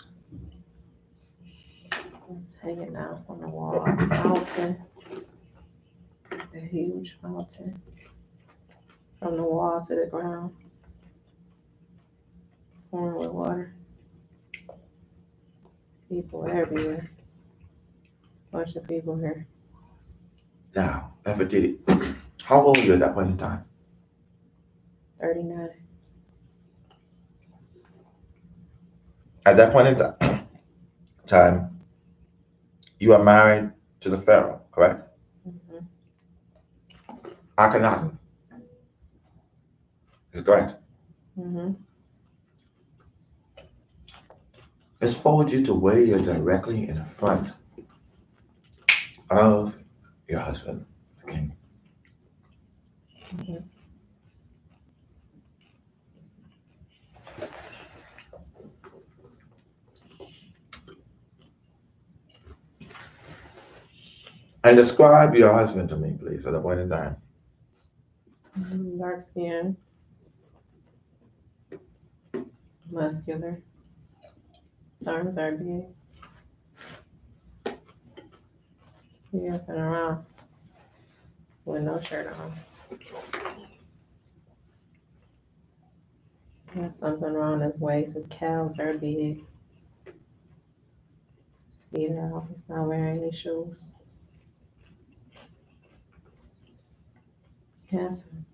It's hanging out from the wall. Mountain. A huge mountain. From the wall to the ground. Pouring with water. People everywhere. Bunch of people here. Now, Nefertiti, how old were you at that point in time? 39. At that point in time, you are married to the pharaoh, correct? Mm-hmm. Akhenaten is correct. Mm-hmm. Let's forward you to where you're directly in front of your husband, the king. Mm-hmm. And describe your husband to me, please, at that point in time. Dark skin. Muscular. Arms are big. He up and around with no shirt on. He has something around his waist. His calves are big. His feet are out. He's not wearing any shoes. Handsome.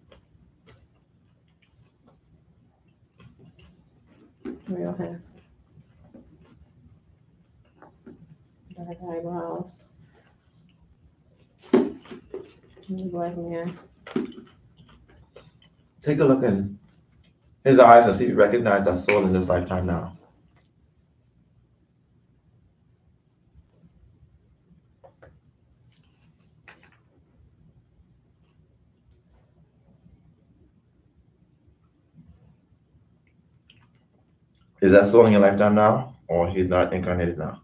Real handsome. Dark eyebrows. Black man. Take a look in his eyes and see if you recognize that soul in this lifetime now. Is that soul in your lifetime now, or he's not incarnated now?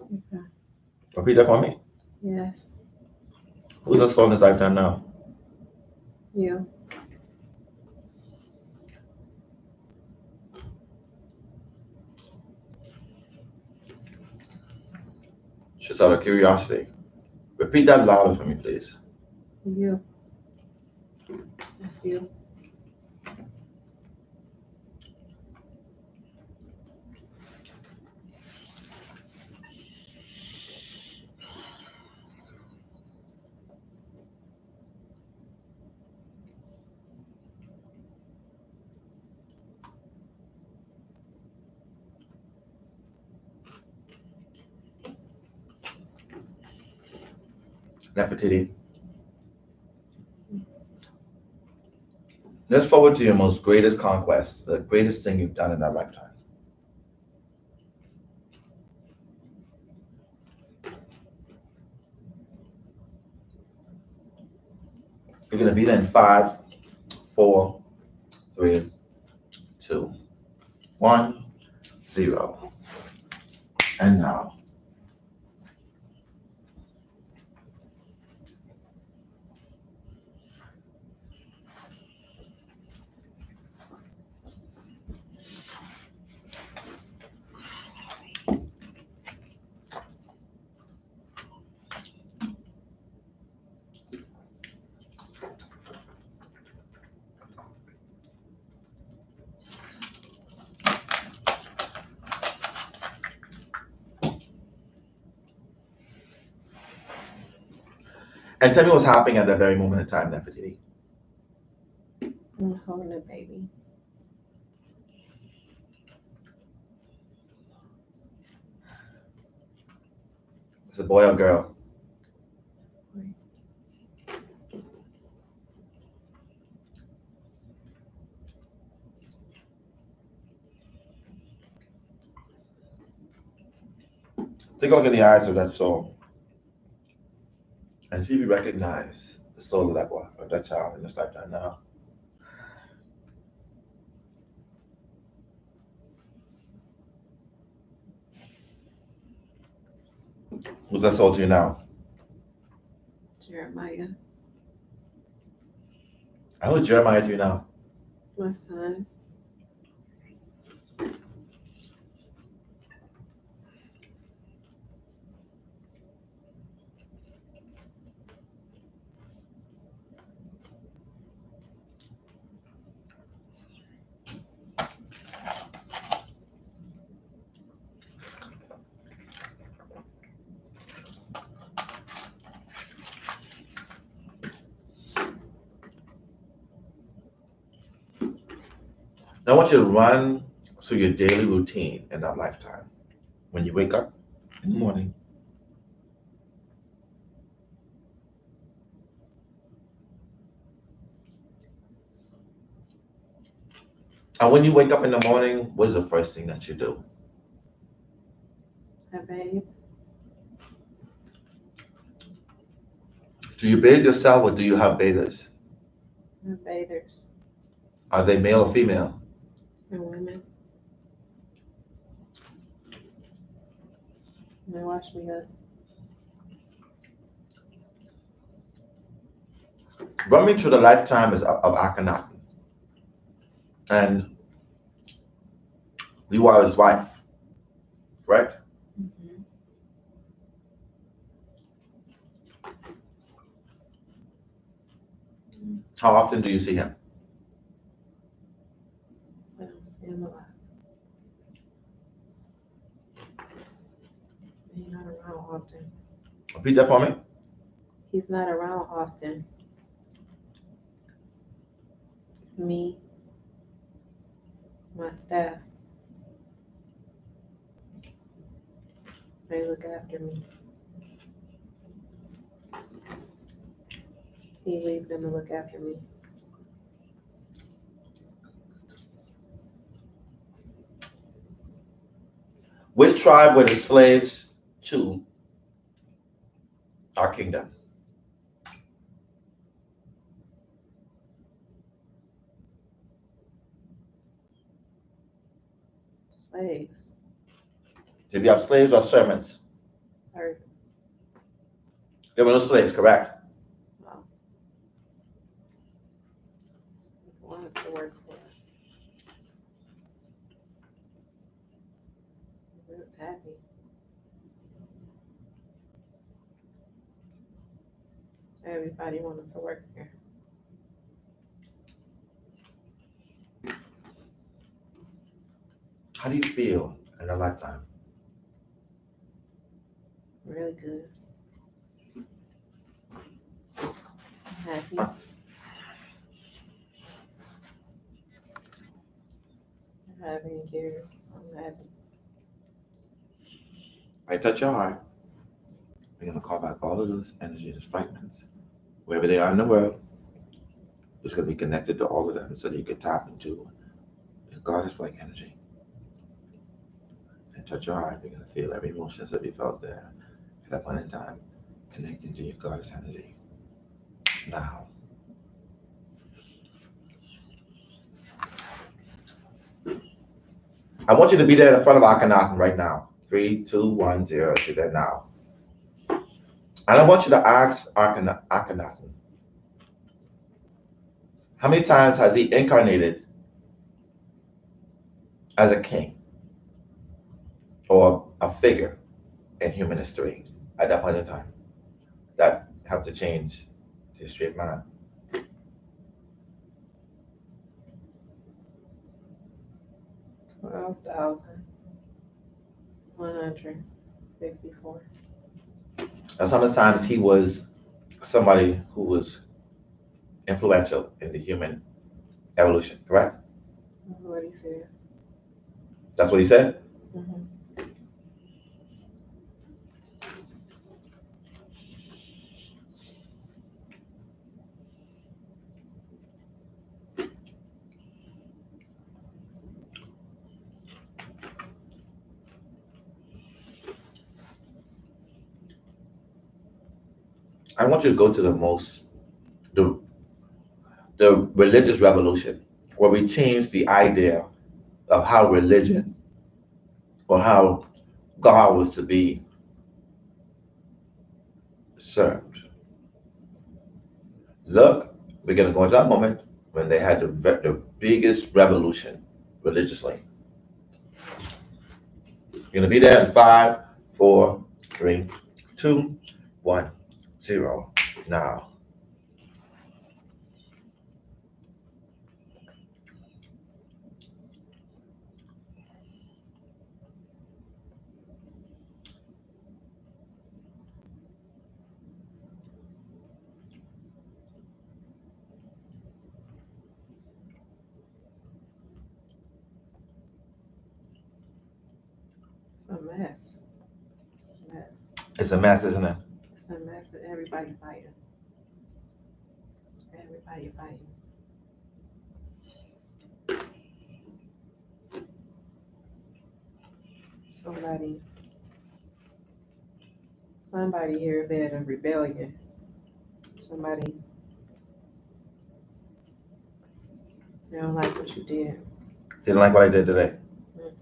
Okay. Repeat that for me. Yes. Who's the soul in his lifetime now? You. Just out of curiosity. Repeat that louder for me, please. You. That's you. Nefertiti. Let's forward to your most greatest conquest, the greatest thing you've done in that lifetime. You're gonna be there in 5, 4, 3, 2, 1, 0. And now. And tell me what's happening at that very moment in time, Nefertiti. I'm holding a baby. It's a boy or girl? Take a look in the eyes of that soul and see if you recognize the soul of that boy or that child in this lifetime now. Who's that sold to you now? Jeremiah, Who's Jeremiah to you now? my son. Now I want you to run through your daily routine in that lifetime. When you wake up in the morning, and when you wake up in the morning, what is the first thing that you do? I bathe. Do you bathe yourself or do you have bathers? Bathers Are they male or female? and women. They wash me up. Run me through the lifetime of Akhenaten. And you are his wife, correct? Mm-hmm. How often do you see him? I don't see him a lot. He's not around often. Repeat that for me. He's not around often. It's me, my staff. They look after me. He leaves them to look after me. Which tribe were the slaves to our kingdom? Slaves. Did we have slaves or servants? Sorry. There were no slaves, correct? No. I wanted to work for us. I was happy. Everybody wants to work here. How do you feel in a lifetime? Really good. Happy. I don't have any cares. I'm happy. I touch your heart. We're going to call back all of those energy, those fragments, wherever they are in the world. It's going to be connected to all of them so that you can tap into the goddess-like energy. And touch your heart. You're going to feel every emotion that you felt there at that point in time, connecting to your goddess energy. Now. I want you to be there in front of Akhenaten right now. 3, 2, 1, 0. Do that now. And I want you to ask Akhenaten, how many times has he incarnated as a king or a figure in human history at that point in time that helped to change the history of man? $12,154. And sometimes he was somebody who was influential in the human evolution, correct? That's what he said. That's what he said? Mm-hmm. I want you to go to the religious revolution where we changed the idea of how religion or how God was to be served. Look, we're going to go into that moment when they had the biggest revolution religiously. You're going to be there in 5, 4, 3, 2, 1, 0. Now. It's a mess. It's a mess. It's a mess, isn't it? It's a mess. Everybody fighting. Everybody fighting. Somebody here led a rebellion. Somebody, they don't like what you did. Didn't like what I did today. Mhm.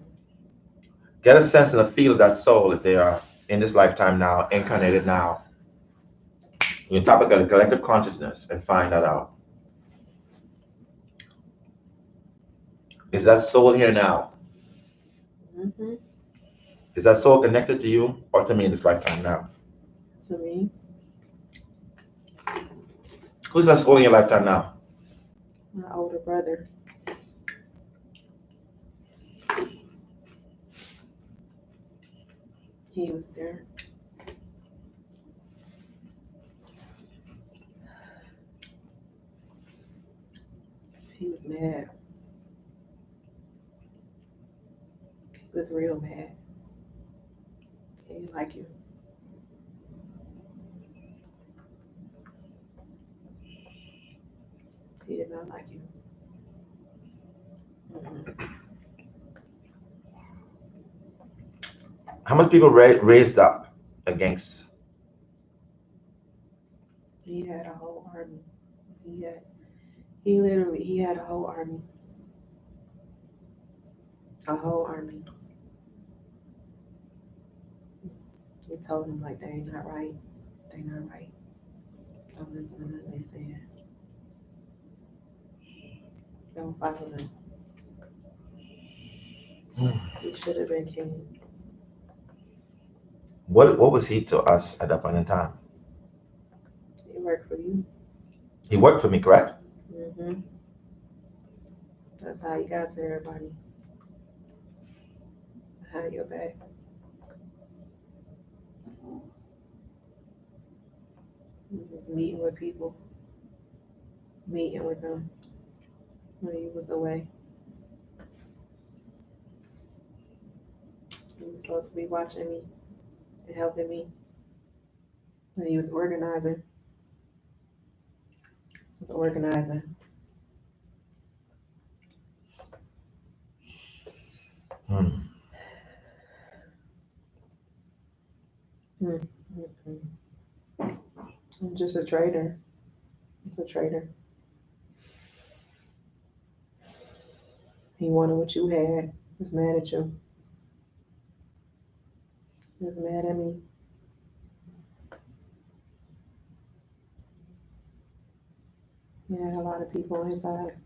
Get a sense and a feel of that soul if they are in this lifetime now, incarnated now. You can topic of the collective consciousness and find that out. Is that soul here now? Mhm. Is that soul connected to you or to me in this lifetime now? To me, Who's that soul in your lifetime now? my older brother. He was there. He was mad. He was real mad. He didn't like you. He did not like you. Mhm. How much people raised up against? He had a whole army. He had a whole army. A whole army. He told him like they ain't not right. They not right. Don't listen to nothing they saying. Don't follow them. He should have been king. What was he to us at that point in time? He worked for you. He worked for me, correct? Mm-hmm. That's how you got to everybody. Behind your back. He was meeting with people. Meeting with them when he was away. He was supposed to be watching me and helping me. But he was organizing. He was organizing. I'm just a traitor. He's a traitor. He wanted what you had. He was mad at you. He was mad at me. He had a lot of people on his side.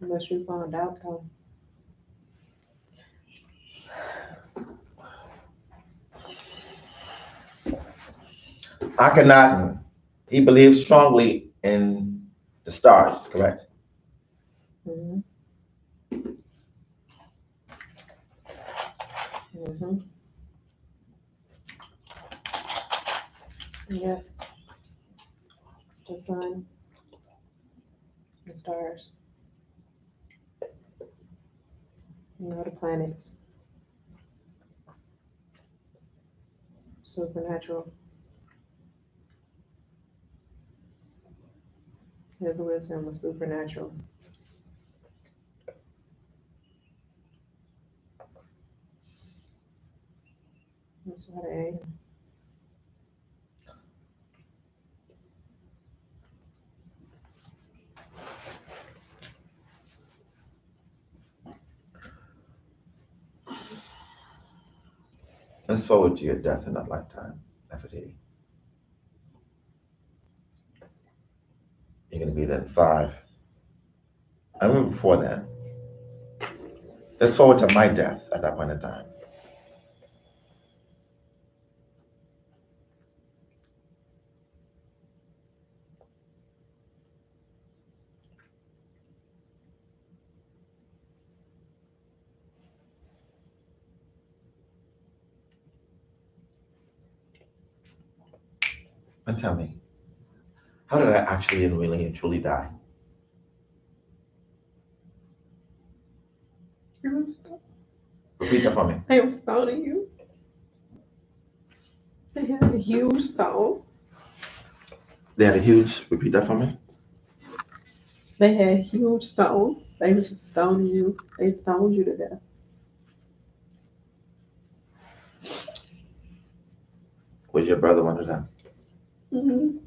Unless you found out though. Akhenaten, he believed strongly in the stars, correct? Mm-hmm. Mm-hmm. Yeah. The sun, the stars, the planets. Supernatural. His wisdom was supernatural. That's what I ate. Let's forward to your death in that lifetime, Nefertiti. You're going to be there in 5. I remember before that. Let's forward to my death at that point in time. And tell me, how did I actually and really and truly die? Repeat that for me. They were stoning you. They had huge stones. They had a huge, repeat that for me. They had huge stones. They were just stoning you. They stoned you to death. Was your brother one of them? Mm-hmm.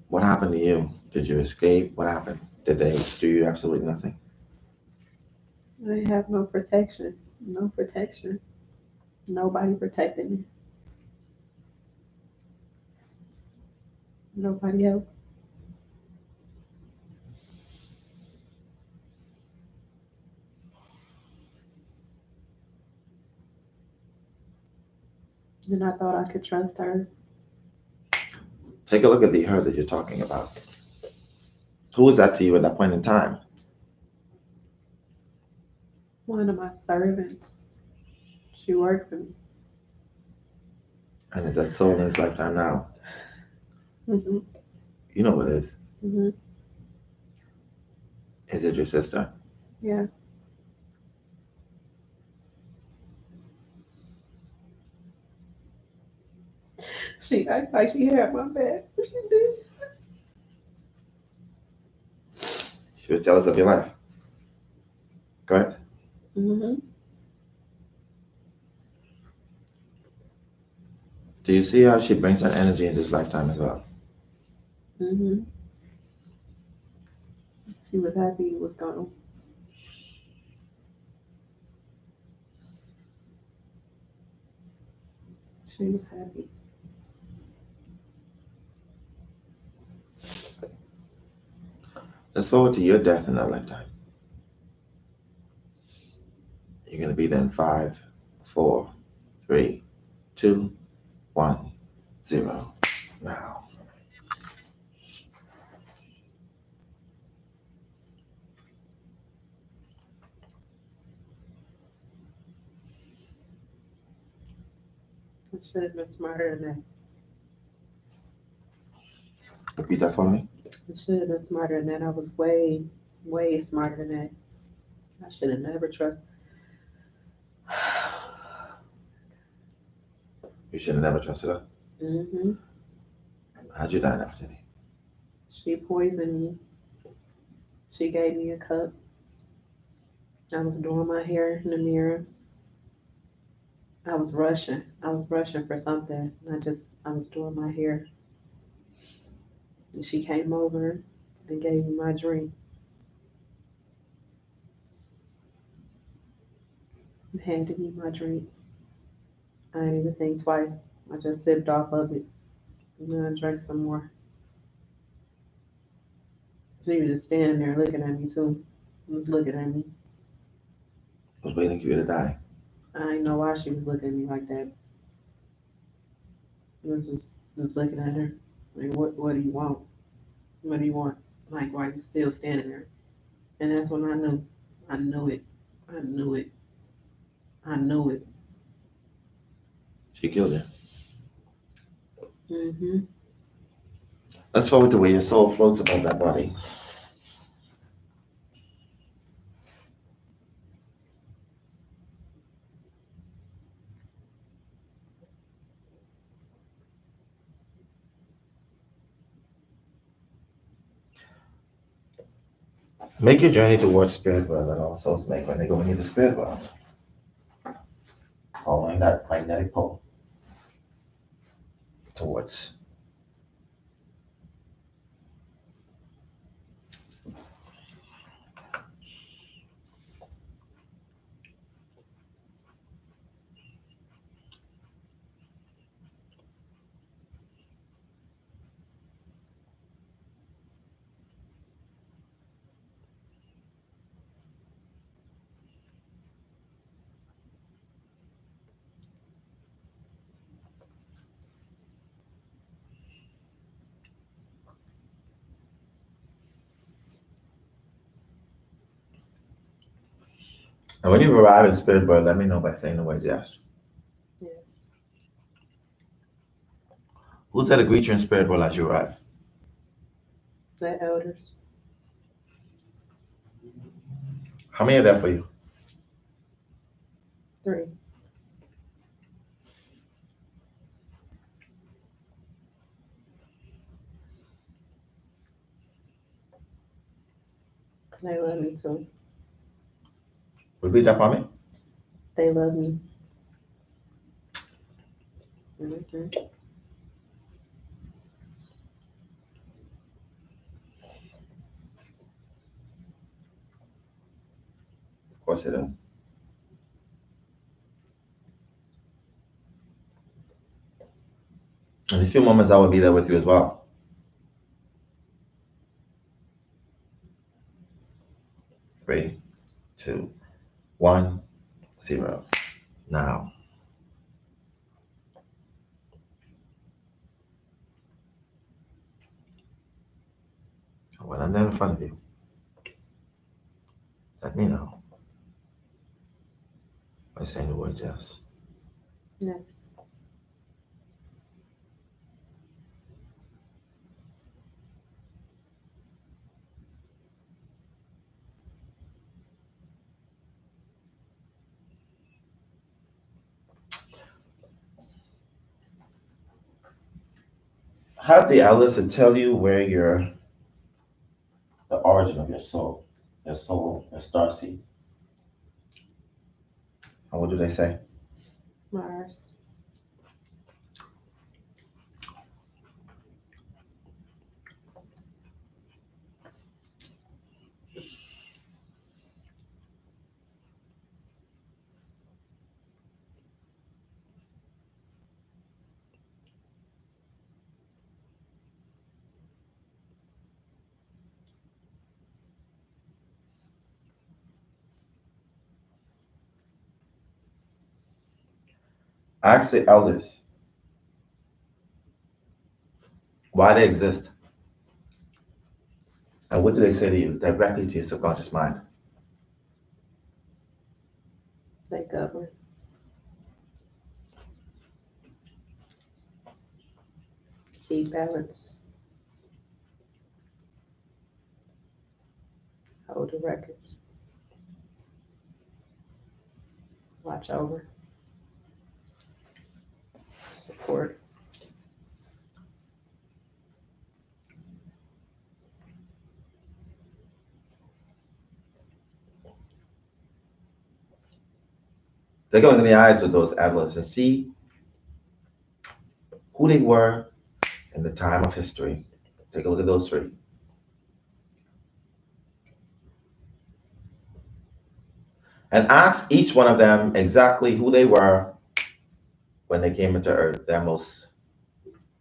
What happened to you? Did you escape? What happened? Did they do you absolutely nothing? They have no protection. No protection. Nobody protected me. Nobody else. And I thought I could trust her. Take a look at the her that you're talking about. Who was that to you at that point in time? One of my servants. She worked for me. And is that soul in his lifetime now? Mm-hmm. You know what it is. Mm-hmm. Is it your sister? Yeah. She acted like she had my back. She did. She was jealous of your life. Correct? Mm-hmm. Do you see how she brings that energy in this lifetime as well? Mm-hmm. She was happy it was gone. She was happy. Let's forward to your death in that lifetime. You're going to be there in 5, 4, 3, 2, 1, 0. Now. I should have been smarter than that. Repeat that for me. I should have been smarter than that. I was way, way smarter than that. I should have never trusted. You should have never trusted her. Mm-hmm. How'd you die, Nefertiti? She poisoned me. She gave me a cup. I was doing my hair in the mirror. I was rushing. I was rushing for something. I was doing my hair. And she came over and gave me my drink. And handed me my drink. I didn't even think twice. I just sipped off of it. And then I drank some more. She was just standing there looking at me too. She was looking at me. I was waiting for you to die. I didn't know why she was looking at me like that. I was just looking at her. Like, what do you want? What do you want? Like, why are you still standing there? And that's when I knew. I knew it. I knew it. I knew it. She killed you. Mm-hmm. Let's forward to where your soul floats above that body. Make your journey towards spirit world that all souls make when they go into the spirit world. Following that magnetic pole towards And when you arrive in spirit world, let me know by saying the word yes. Yes. Who's there to greet you in spirit world as you arrive? The elders. How many are there for you? 3. They love me too. Repeat that for me. They love me. Mm-hmm. Of course they do. In a few moments, I will be there with you as well. 3, 2, 1, 0. Now. When I'm there in front of you, let me know by saying the word yes. Yes. Have the elders to tell you where the origin of your soul, your starseed. And what do they say? Mars. Ask the elders why they exist. And what do they say to you directly to your subconscious mind? They govern. Keep balance. Hold the records. Watch over. Support. Take a look in the eyes of those elders and see who they were in the time of history. Take a look at those 3. And ask each one of them exactly who they were when they came into Earth, their most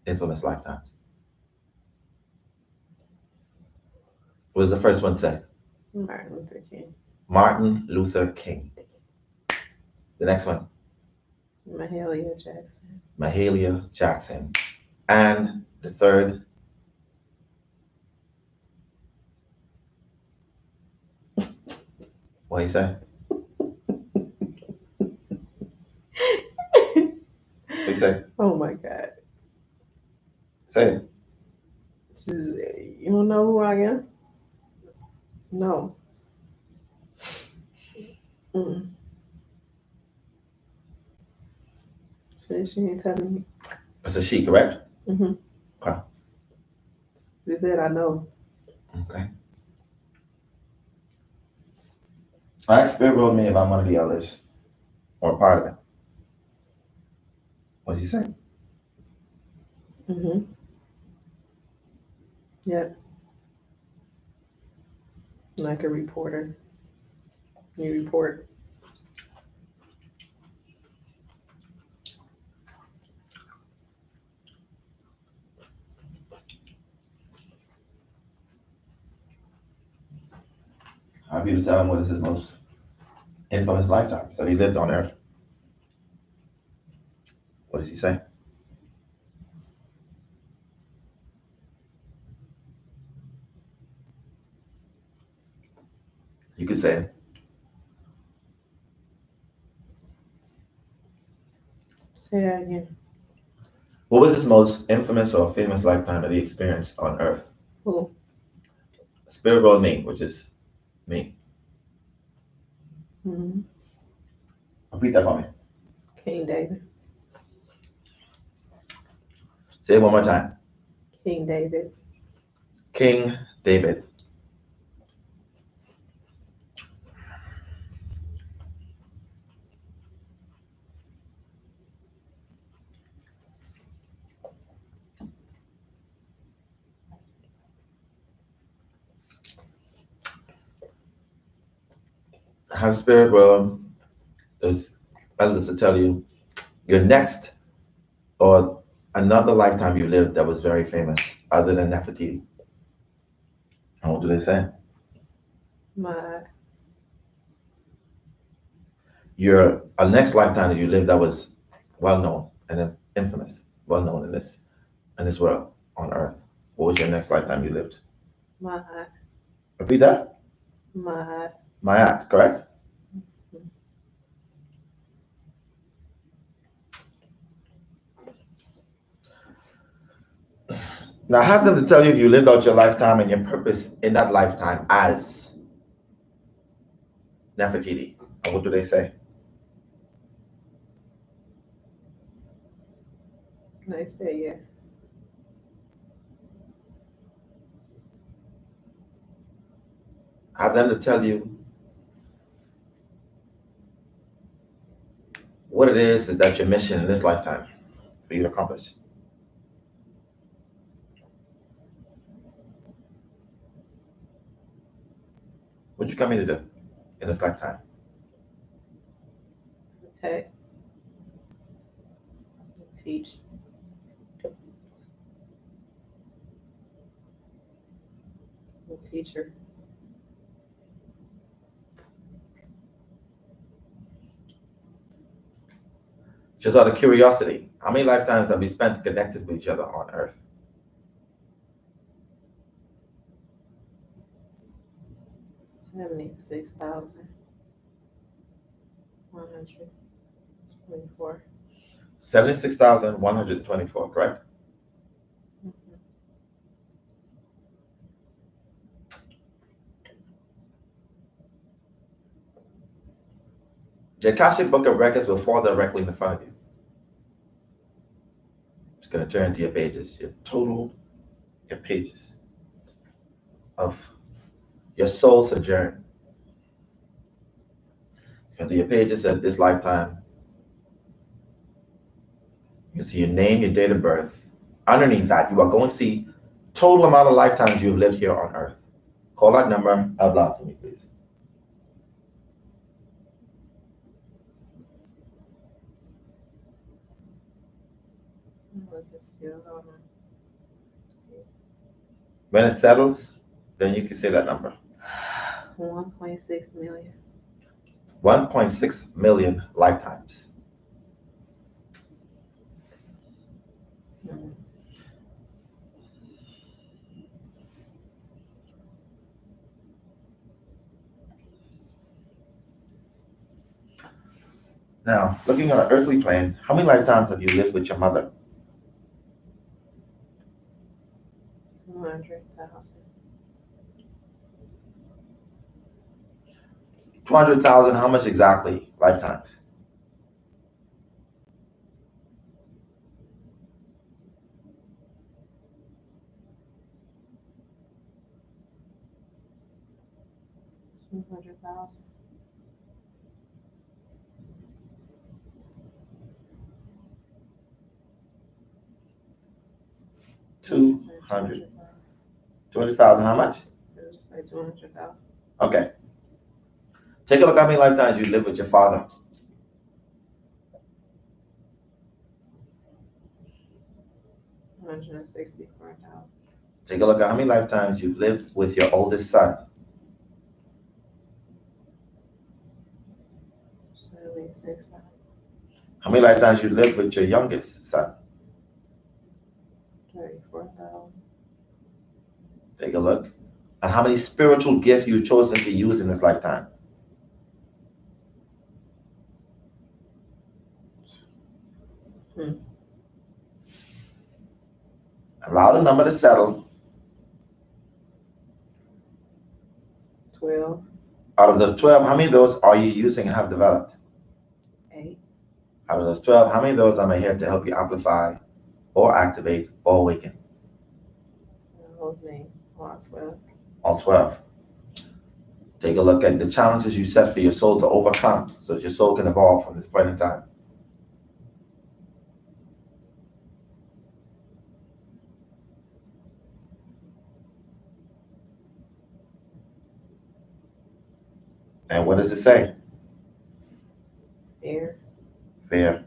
infamous lifetimes. What was the first one say? Martin Luther King. Martin Luther King. The next one, Mahalia Jackson. Mahalia Jackson. And the third, what you say? What you say? Oh my God. Say it. You don't know who I am? No. Mm. She ain't telling me. It's a she, correct? Mm-hmm. Okay. She said I know. Okay. I Spirit wrote me about one of the elders, or part of it. What did he say? Mm-hmm. Yep. Like a reporter. You report. I have you to tell him what is his most infamous lifetime that he lived on Earth. What does he say? You could say it. again. What was his most infamous or famous lifetime that he experienced on Earth? Who? Spirit world me, which is me. Hmm. Repeat that for me. King David. Say it one more time. King David. King David. Have spirit world is elders to tell you your next or another lifetime you lived that was very famous other than Nefertiti. And what do they say? My Your a next lifetime that you lived that was well known and then infamous, well known in this world on Earth. What was your next lifetime you lived? my Repeat that. my Mayat, correct? Now have them to tell you if you lived out your lifetime and your purpose in that lifetime as Nefertiti. And what do they say? They say yeah. Have them to tell you what it is that your mission in this lifetime for you to accomplish. What you come here to do in this lifetime? Protect. Teach. A teacher. Just out of curiosity, how many lifetimes have we spent connected with each other on Earth? 76,124. 76,124, correct? The Akashic Book of Records will fall directly in front of you. It's going to turn into your pages, your pages of your soul sojourn. Into your pages at this lifetime. You can see your name, your date of birth. Underneath that, you are going to see total amount of lifetimes you've lived here on Earth. Call that number out loud for me, please. When it settles, then you can say that number. 1.6 million. 1.6 million lifetimes. Now, looking on an earthly plane, how many lifetimes have you lived with your mother? 200,000. 200,000, how much exactly lifetimes? $200,000. 200. 200,000, how much? Just say 200,000. Okay. Take a look how many lifetimes you lived with your father. 164,000. Take a look at how many lifetimes you've lived with your oldest son. 76,000. How many lifetimes you lived with your youngest son? 34,000. Take a look. And how many spiritual gifts you've chosen to use in this lifetime? Allow the number to settle. 12. Out of those 12, how many of those are you using and have developed? 8. Out of those 12, how many of those am I here to help you amplify or activate or awaken? The whole thing. All 12. All 12. Take a look at the challenges you set for your soul to overcome so that your soul can evolve from this point in time. And what does it say? Fear. Fear.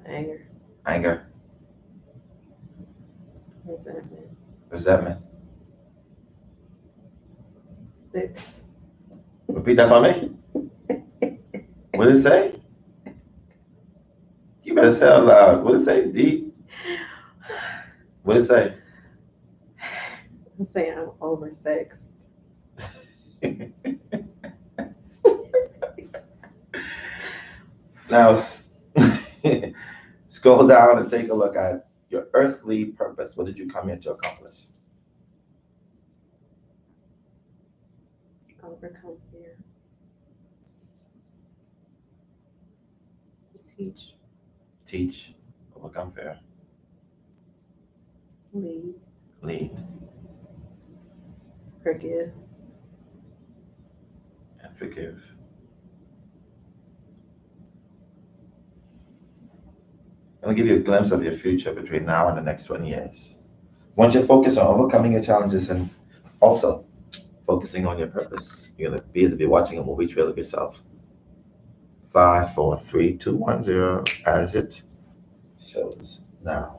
Anger. Anger. Resentment. Resentment. It- Repeat that for me. What did it say? You better say it out loud. What did it say? D. What did it say? I'm saying I'm oversexed. Now, scroll down and take a look at your earthly purpose. What did you come here to accomplish? Overcome fear. To teach. Teach, overcome fear, Lead. lead, Forgive. and forgive. I'm going to give you a glimpse of your future between now and the next 20 years. Once you focus on overcoming your challenges and also focusing on your purpose, you're going to be as if you're watching a movie trailer of yourself. 5, 4, 3, 2, 1, 0, as it shows now.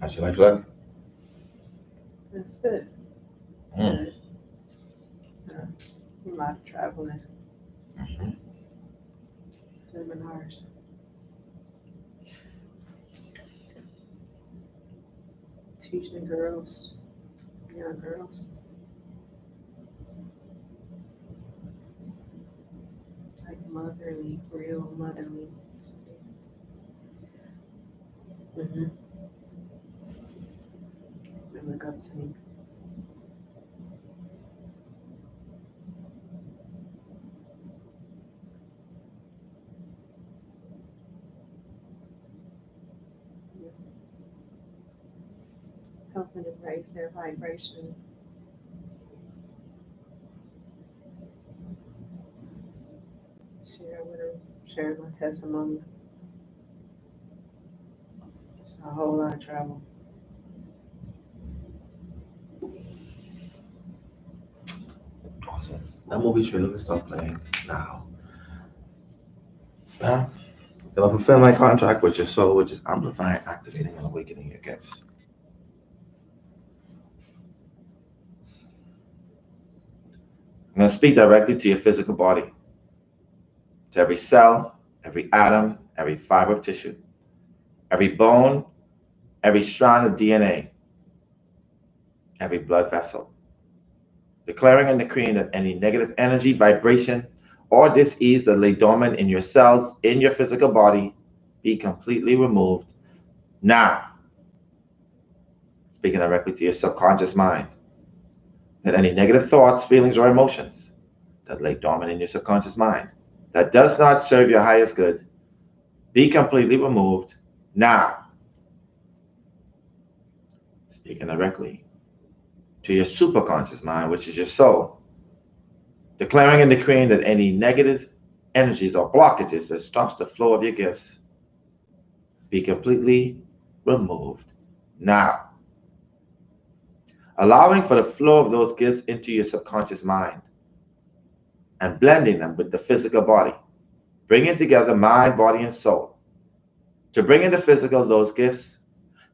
How's your life look? That's it. Mm. A lot of traveling. Mm-hmm. Seminars. Teaching girls. Young girls. Like motherly, real motherly. Mm-hmm. And look up to me. Helping to raise their vibration. Share with them. Share my testimony. It's a whole lot of travel. Awesome. That movie trailer will start playing now. Now, gonna fulfill my contract with your soul, which is amplifying, activating, and awakening your gifts. I'm gonna speak directly to your physical body, to every cell, every atom, every fiber of tissue, every bone, every strand of DNA, every blood vessel, declaring and decreeing that any negative energy, vibration, or dis-ease that lay dormant in your cells, in your physical body, be completely removed now. Speaking directly to your subconscious mind, that any negative thoughts, feelings, or emotions that lay dormant in your subconscious mind that does not serve your highest good, be completely removed now. Speaking directly to your superconscious mind, which is your soul, declaring and decreeing that any negative energies or blockages that stops the flow of your gifts be completely removed now. Allowing for the flow of those gifts into your subconscious mind and blending them with the physical body, bringing together mind, body, and soul to bring into physical those gifts,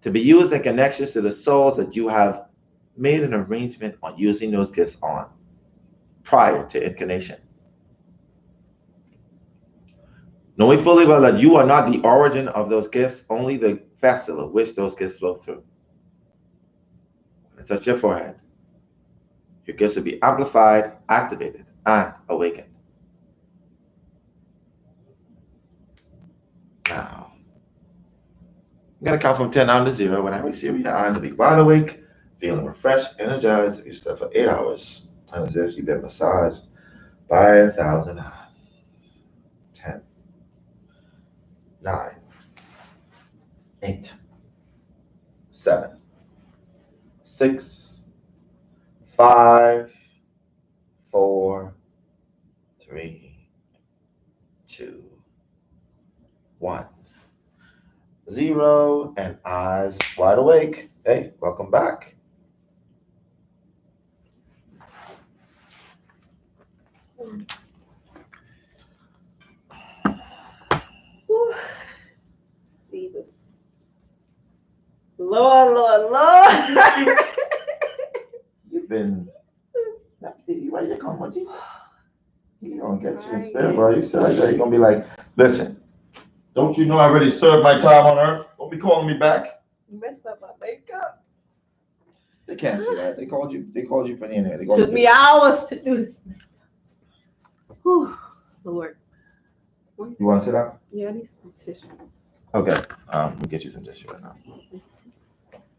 to be used in connections to the souls that you have made an arrangement on using those gifts on prior to incarnation. Knowing fully well that you are not the origin of those gifts, only the vessel of which those gifts flow through. When they touch your forehead, your gifts will be amplified, activated, and awakened. Now, I'm going to count from 10 down to 0. When I receive your eyes will be wide awake, feeling refreshed, energized. You slept for 8 hours, and as if you've been massaged by 1,000 eyes. 10, 9, 8, 7, 6, 5, 4, 3, 2, 1, 0, and eyes wide awake. Hey, welcome back. Whew. Jesus. Lord, Lord, Lord. You've been. You ready to come with Jesus? He's gonna get you in spirit, bro. You sit like that. You're gonna be like, listen, don't you know I already served my time on earth? Don't be calling me back. You messed up my makeup. They can't see that. They called you pretty in there. They Took me hours to do this. Whew. Lord. You wanna sit down? Yeah, I need some tissue. Okay. We'll get you some tissue right now.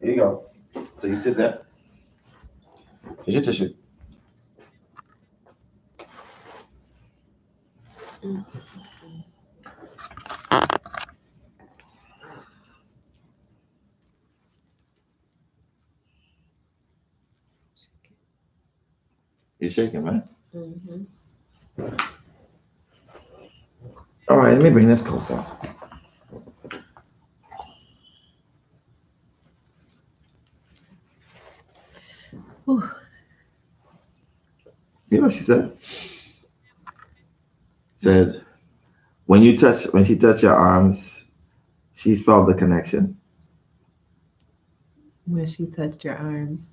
Here you go. So you sit there. Here's your tissue. You're shaking, right? Mm-hmm. All right, let me bring this closer. Whew. You know what she said? Said, when she touched your arms, she felt the connection. When she touched your arms.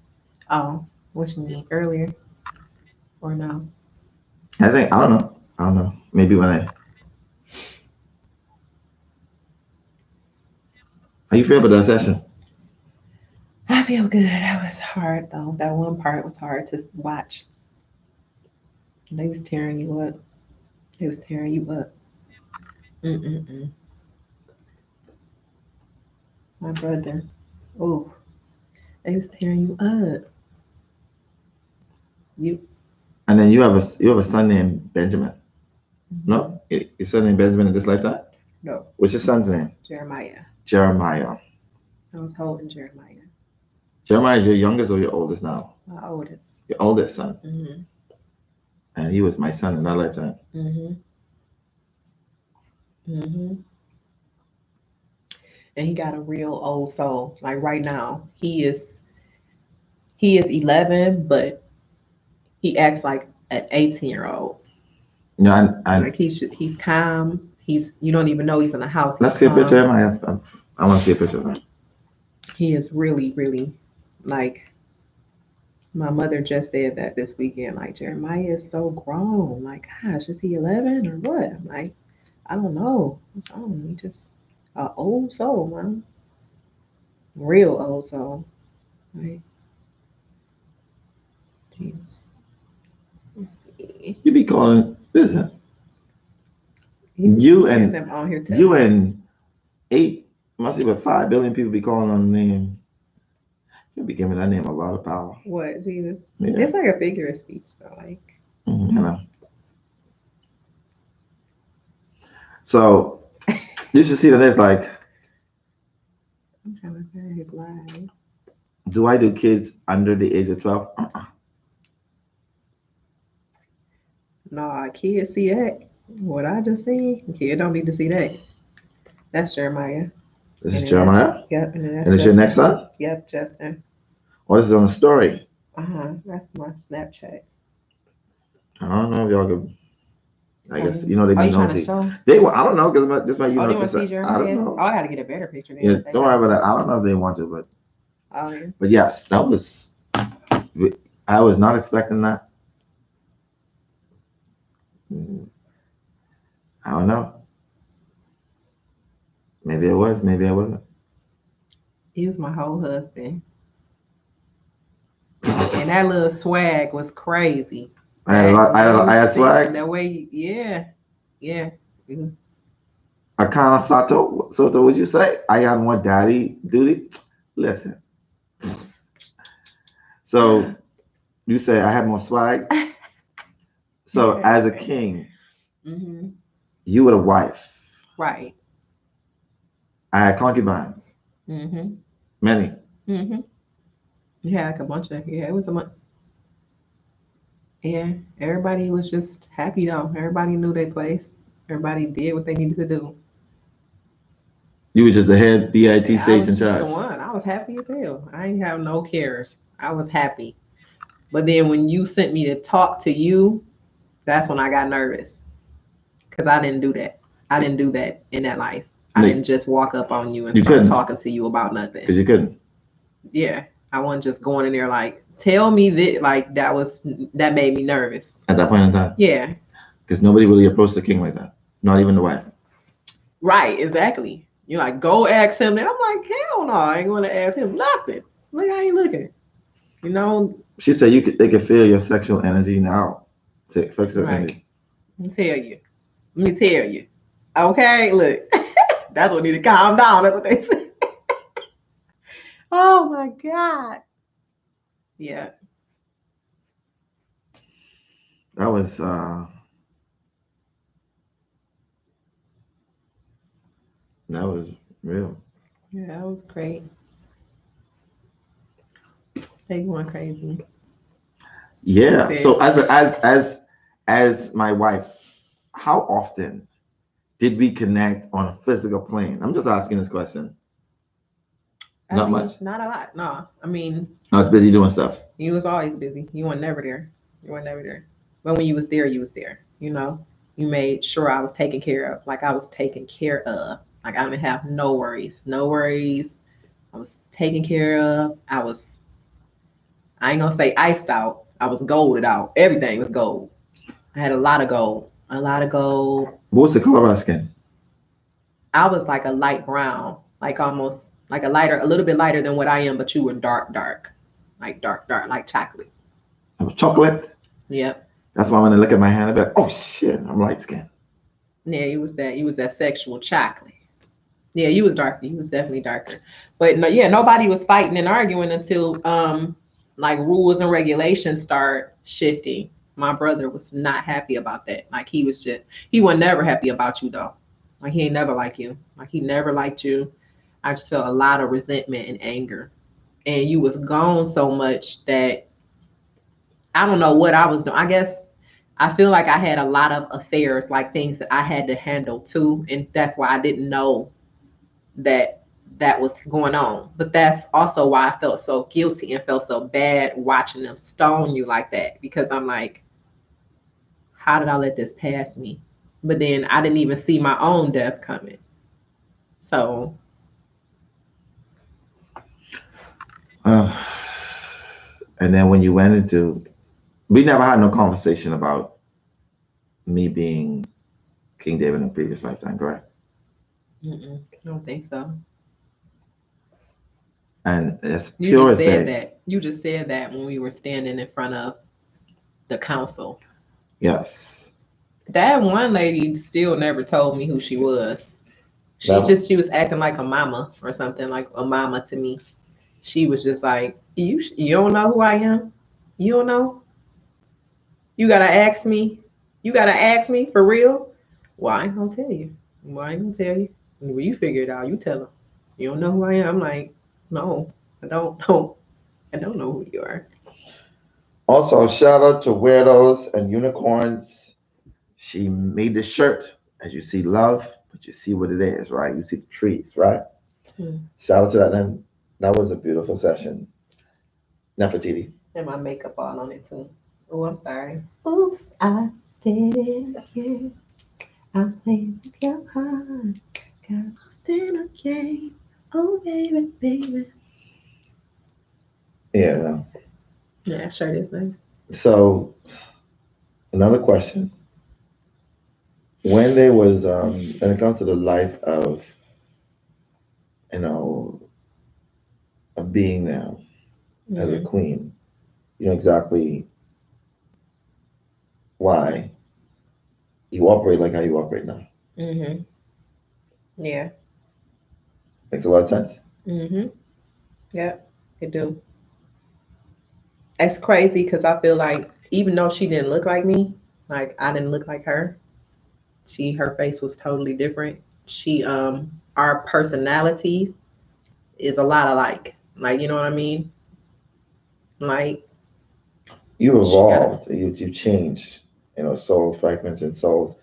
Oh, what you mean? Earlier? Or no? I don't know. Maybe when how you feel about that session? I feel good. That was hard though. That one part was hard to watch. They was tearing you up. They was tearing you up. Mm-mm-mm. My brother. Oh, they was tearing you up. You. And then you have a son named Benjamin. No? Your son named Benjamin in this lifetime? No. What's your son's name? Jeremiah. Jeremiah. I was holding Jeremiah. Jeremiah is your youngest or your oldest now? My oldest. Your oldest son. Mm-hmm. And he was my son in that lifetime. Mm-hmm. Mm-hmm. And he got a real old soul. Like right now, he is 11, but he acts like an 18-year-old. You know, and Like he's calm. You don't even know he's in the house. Let's see a picture of him. I want to see a picture of him. He is really, really like. My mother just said that this weekend. Like Jeremiah is so grown. Like, gosh, is he 11 or what? I'm like, I don't know. What's on? He just an old soul, man. Real old soul. Right? Jeez. Let's see. You be calling. Listen. You and them on here you and 5 billion people be calling on the name. You'll be giving that name a lot of power. What, Jesus? Yeah. It's like a figure of speech, though. Like, I know. So you should see that it's like. I'm trying to find his live. Do I do kids under the age of 12? Nah, kids see that. What I just seen, kid don't need to see that. That's Jeremiah. This is Jeremiah? Yep. And it's your next son? Yep, Justin. Oh, this is on the story. That's my Snapchat. I don't know if y'all could. I guess you know they Oh, be you trying to nosy. show? They I don't know because this might you Oh, know they want this, to see your I don't head? know. Oh, I got to get a better picture then. Yeah, if they don't worry want about to that. I don't know if they want to, see. Oh, yeah. but yes, that was. I was not expecting that. Mm, I don't know. Maybe it was. Maybe I wasn't. He was my whole husband. And that little swag was crazy. I had a lot. I had swag. The way, yeah. Mhm. Akana Soto, would you say I got more daddy duty? Listen. So you say I have more swag. So Yeah. as a king, Mm-hmm. you were the wife. Right. I had concubines, Mm-hmm. many. Mm-hmm. Yeah, like a bunch of, yeah, it was a month. Yeah, everybody was just happy though. Everybody knew their place. Everybody did what they needed to do. You were just the head BIT Yeah, I sage in was just the charge. one. I was happy as hell. I ain't have no cares. I was happy. But then when you sent me to talk to you, that's when I got nervous because I didn't do that. I didn't do that in that life. I No, didn't just walk up on you and you start couldn't talking to you about nothing. because you couldn't. Yeah, I wasn't just going in there like, tell me that. Like that made me nervous. At that point in time. Yeah, Because nobody really approached the king like that. Not even the wife. right, exactly. You're like, go ask him. And I'm like, hell no, I ain't going to ask him nothing. Like, I ain't looking. You know, She said they could feel your sexual energy now. Sexual right. energy. Let me tell you. Okay, look, that's what need to calm down. That's what they say. Oh my God. Yeah. That was real. Yeah, that was great. They going crazy. Yeah. Yeah. So as my wife, how often did we connect on a physical plane? I'm just asking this question. Not much. Not a lot. No. I mean, I was busy doing stuff. you was always busy. You were never there. You were never there. But when you was there, you was there. You know, you made sure I was taken care of. Like I was taken care of. Like I didn't have no worries. No worries. I was taken care of. I ain't gonna say iced out. I was golded out. Everything was gold. I had a lot of gold. A lot of gold. What was the color of our skin? I was like a light brown, like almost like a little bit lighter than what I am, but you were dark, like dark, like chocolate. I was chocolate. Yep. That's why when I look at my hand, I'm like, oh shit, I'm light skinned. Yeah, you was that sexual chocolate. Yeah, you was darker. You was definitely darker. But no, yeah, nobody was fighting and arguing until like rules and regulations start shifting. My brother was not happy about that. Like he was never happy about you though. Like he ain't never like you. Like he never liked you. I just felt a lot of resentment and anger. And you was gone so much that I don't know what I was doing. I guess I feel like I had a lot of affairs, like things that I had to handle too. And that's why I didn't know that that was going on. But that's also why I felt so guilty and felt so bad watching them stone you like that. Because I'm like, how did I let this pass me? But then I didn't even see my own death coming. So And then when you went into, we never had no conversation about me being King David in a previous lifetime, correct? I don't think so. And as You pure just as said they, that. You just said that when we were standing in front of the council. yes. That one lady still never told me who she was. She was acting like a mama or something, like a mama to me. She was just like, you don't know who I am? You don't know? You gotta ask me. You gotta ask me for real? Well, I ain't gonna tell you. Well, I ain't gonna tell you. When you figure it out, you tell them. You don't know who I am? I'm like, no, I don't know. I don't know who you are. Also, shout out to Weirdos and Unicorns. She made the shirt. As you see love, but you see what it is, right? You see the trees, right? Shout out to that. And that was a beautiful session. Nefertiti. And my makeup all on it too. Oh, I'm sorry. Oops. Did it again. I'm playing with your heart. Got lost in a game. Oh, baby, baby. Yeah. Yeah, sure is nice. So another question: when there was when it comes to the life of you know a being now as a Mm-hmm. queen, you know exactly why you operate like how you operate now. Mm-hmm. Yeah. Makes a lot of sense. Mm-hmm. Yep. It do. It's crazy because I feel like even though she didn't look like me, like I didn't look like her. Her face was totally different. Our personality is a lot alike. Like, you know what I mean? Like, You she got a. evolved. You changed. You know, soul fragments and souls,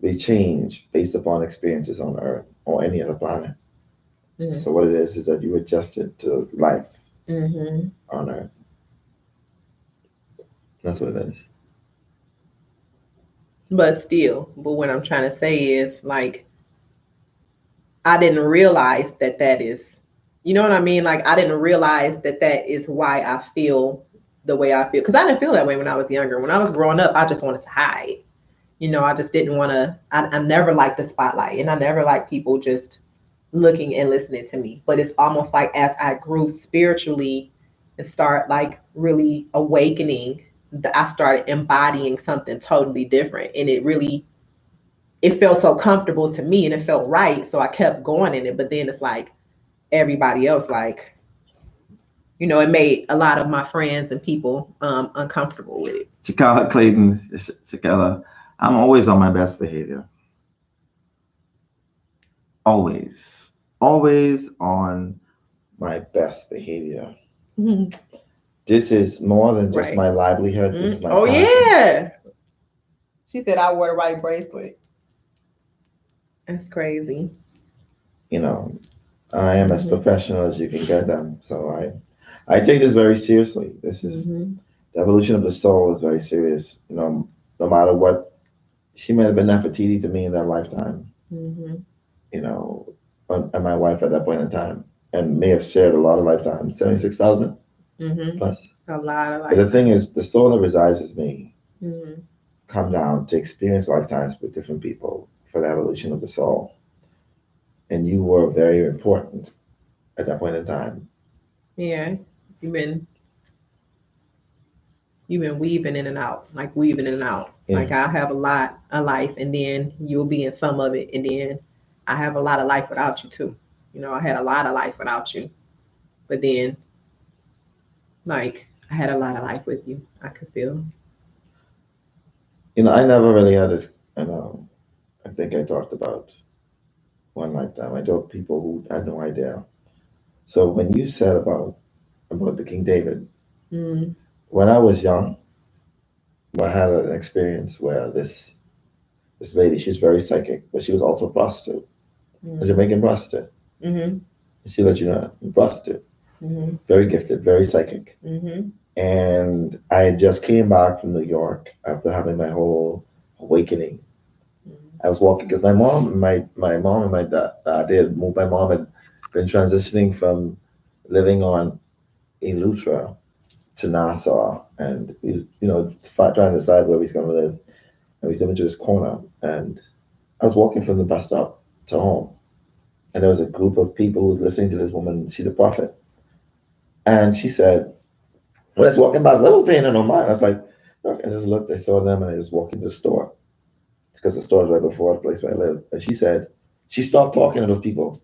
they change based upon experiences on Earth or any other planet. Mm-hmm. So what it is that you adjusted to life Mm-hmm. on Earth. That's what it is. But what I'm trying to say is like, I didn't realize that that is, you know what I mean? Like, I didn't realize that that is why I feel the way I feel. Because I didn't feel that way when I was younger. When I was growing up, I just wanted to hide. You know, I just didn't want to, I never liked the spotlight and I never liked people just looking and listening to me. But it's almost like as I grew spiritually and start like really awakening, I started embodying something totally different. And it felt so comfortable to me and it felt right. So I kept going in it. But then it's like everybody else, like, it made a lot of my friends and people uncomfortable with it. Chikala Clayton, Chikala, I'm always on my best behavior. Always. Always on my best behavior. Mhm. This is more than just Right. my livelihood. This is my Oh, passion. yeah. She said I wore the right bracelet. That's crazy. You know, I am as Hmm. professional as you can get them. So I take this very seriously. This is Hmm. the evolution of the soul is very serious. You know, no matter what, she may have been Nefertiti to me in that lifetime. Hmm. You know, and my wife at that point in time, and may have shared a lot of lifetimes, 76,000 Hmm. plus. A lot of But the thing lifetime. is, the soul that resides in me Hmm. come down to experience lifetimes with different people for the evolution of the soul. And you were very important at that point in time. Yeah. You've been you've been weaving in and out, like weaving in and out. Yeah. Like I have a lot of life, and then you'll be in some of it, and then I have a lot of life without you too. I had a lot of life without you, but then like I had a lot of life with you. I could feel. You know, I never really had this, you know, I think I talked about one lifetime. I told people who had no idea. So when you said about the King David, Mm, when I was young, I had an experience where this lady, she's very psychic, but she was also a prostitute, a mm, Jamaican prostitute. mm-hmm, She let you know, a prostitute, mm-hmm, very gifted, very psychic. mm-hmm, And I just came back from New York after having my whole awakening. I was walking because my mom and my dad had moved. My mom had been transitioning from living on Eleuthera to Nassau, and trying to decide where he's going to live. And we came into this corner, and I was walking from the bus stop to home, and there was a group of people who were listening to this woman. She's a prophet, and she said, when I was walking past, I was paying her no mind. I was like, look, I just looked, I saw them, and I just walked into the store because the store is right before the place where I live. And she said, she stopped talking to those people.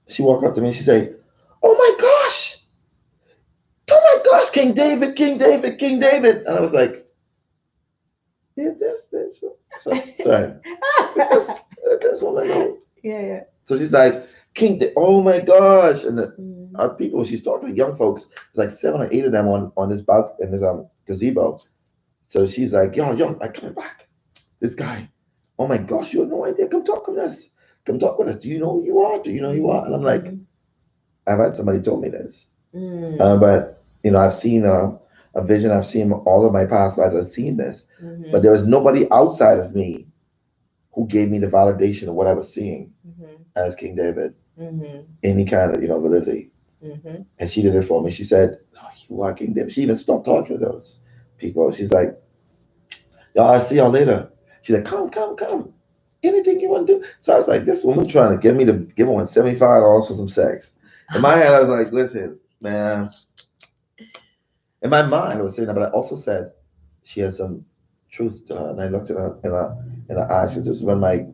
She walked up to me and she said, "Oh my gosh, oh my gosh, King David, King David, King David." And I was like, "Leave this bitch." So, sorry, this woman know. yeah, yeah. So she's like, oh my gosh. And Mm, our people, she's talking to young folks, there's like 7 or 8 of them on this balcony, in this gazebo. So she's like, yo, I'm coming back. This guy, oh my gosh, you have no idea. Come talk with us. Come talk with us. Do you know who you are? Do you know who you are? And I'm like, I've had somebody told me this. mm, But I've seen a vision. I've seen all of my past lives. I've seen this, Mhm. but there was nobody outside of me who gave me the validation of what I was seeing Mhm. as King David, Mhm. any kind of validity. Mhm. And she did it for me. She said, "No, you are King David." She even stopped talking to those people. She's like, "Y'all, I'll see y'all later." She's like, "Come, come, come. Anything you want to do." So I was like, "This woman trying to get me to give her $75 for some sex." In my head, I was like, "Listen, man." In my mind, I was saying that, but I also said she had some truth to her, and I looked at her in her eyes. This is when my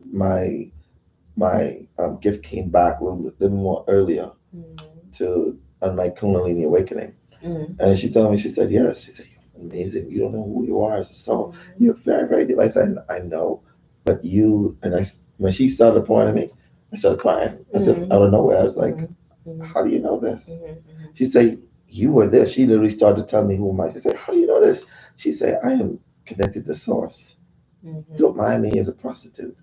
gift came back a little more earlier Mhm. to on my Kundalini awakening. Mhm. And she told me, she said, yes. She said, "You're amazing. You don't know who you are as a soul. Mhm. You're very, very deep." I said, "I know, but you," and when she started pointing at me, I started crying as if out of nowhere. I was like, Mhm. "How do you know this?" Mhm. She said, "You were there." She literally started telling me who am I. She said, "How do you know this?" She said, "I am connected to source. Mhm. Don't mind me as a prostitute.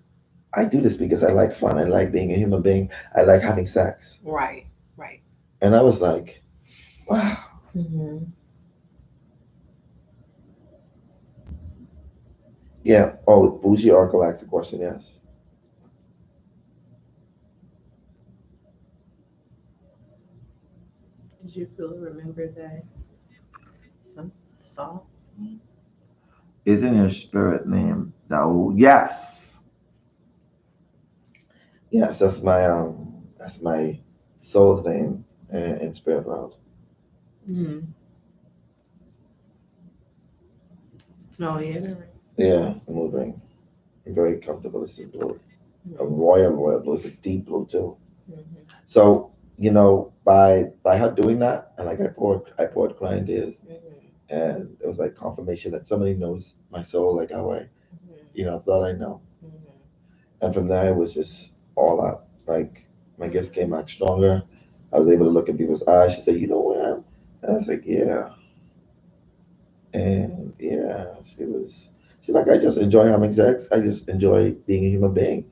I do this because I like fun. I like being a human being. I like having sex." Right. Right. And I was like, wow. Mhm. Yeah. Oh, Bougie Oracle asked a question. Yes. Did you feel or remember that some sauce? Isn't your spirit name Daoud? Yes. Yes, that's my soul's name in spirit world. Mm. Oh yeah. They're right. Yeah, the mood ring. I'm very comfortable. This is blue. A Mhm. royal blue. It's a deep blue too. Mhm. So, by her doing that, and like I poured crying tears, Mhm. and it was like confirmation that somebody knows my soul like how I, thought I know. Mhm. And from there, it was just all out. Like my gifts came Mhm. back stronger. I was able to look in people's eyes. She said, "You know who I am?" And I was like, "Yeah." And yeah, she's like, "I just enjoy having sex. I just enjoy being a human being."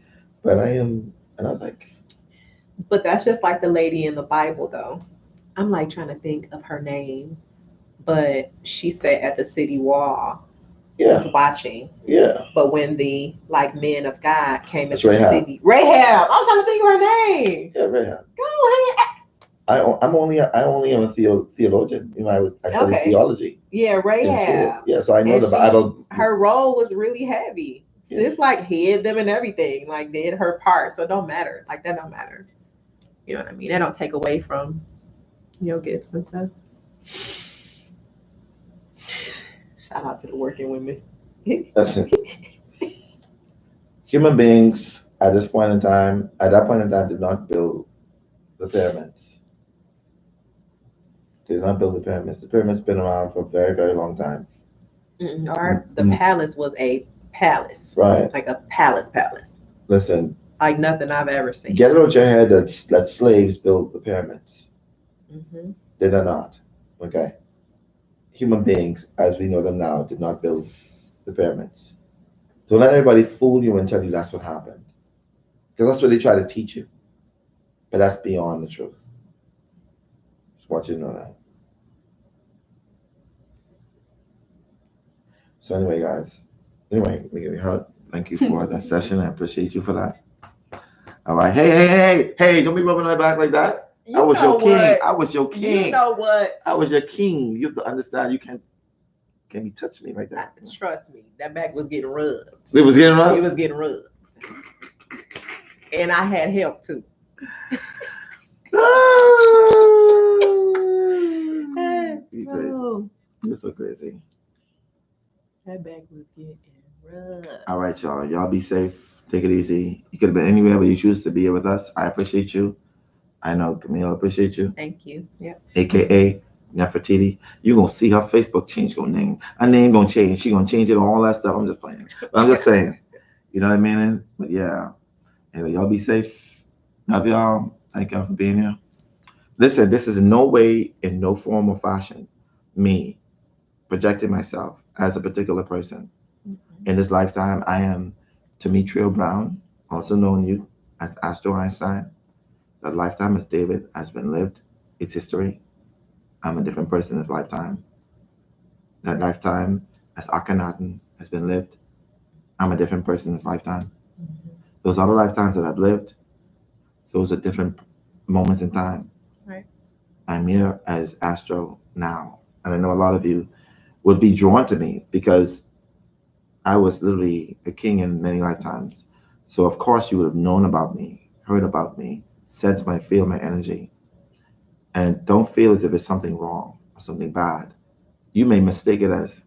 But I am, and I was like, But that's just like the lady in the Bible, though. I'm like trying to think of her name, but she sat at the city wall "Yeah, just watching. yeah." But when the like men of God came That's into the Rahab. city, Rahab. I'm trying to think of her name. Yeah, Rahab. Go ahead. I only am a theologian. I studied Okay. theology Yeah, in school. Rahab. Yeah, so I know And the Bible. her role was really heavy. So Yeah. it's like hid them and everything, like did her part. So it don't matter. Like that don't matter. You know what I mean? That don't take away from your gifts and stuff. Shout out to the working women. Human beings at that point in time, did not build the pyramids. They did not build the pyramids. The pyramids been around for a very, very long time. The palace was a palace, Right. like a palace, Listen, like nothing I've ever seen. get it out your head that slaves built the pyramids. Mm-hmm. They did not. Okay. Human beings, as we know them now, did not build the pyramids. Don't let everybody fool you and tell you that's what happened. Because that's what they try to teach you. But that's beyond the truth. Just want you to know that. So anyway, guys. Anyway, we give you a hug. Thank you for that session. I appreciate you for that. All right. Hey, don't be rubbing my back like that. I was your king. I was your king. You know what? I was your king. You have to understand you can't be touch me like that. Trust me, that back was getting rubbed. It was getting rubbed? It was getting rubbed. And I had help too. You crazy. You're so crazy. That back was getting rubbed. All right, y'all. Y'all be safe. Take it easy. You could have been anywhere, but you choose to be here with us. I appreciate you. I know Camille appreciate you. Thank you. Yep. AKA Nefertiti. You're gonna see her Facebook change her name. Her name gonna change. She gonna change it, all that stuff. I'm just playing. But I'm just saying. You know what I mean? But yeah. Anyway, y'all be safe. Love y'all. Thank y'all for being here. Listen, this is in no way, in no form or fashion, me projecting myself as a particular person. Mm-hmm. In this lifetime, I am Demetrio Brown, also known you as Astro Einstein. That lifetime as David has been lived. It's history. I'm a different person this lifetime. that lifetime as Akhenaten has been lived. I'm a different person in this lifetime. Those other lifetimes that I've lived, those are different moments in time. Right. I'm here as Astro now. And I know a lot of you would be drawn to me because I was literally a king in many lifetimes. So of course you would have known about me, heard about me, sensed my feel, my energy. And don't feel as if it's something wrong or something bad. You may mistake it as,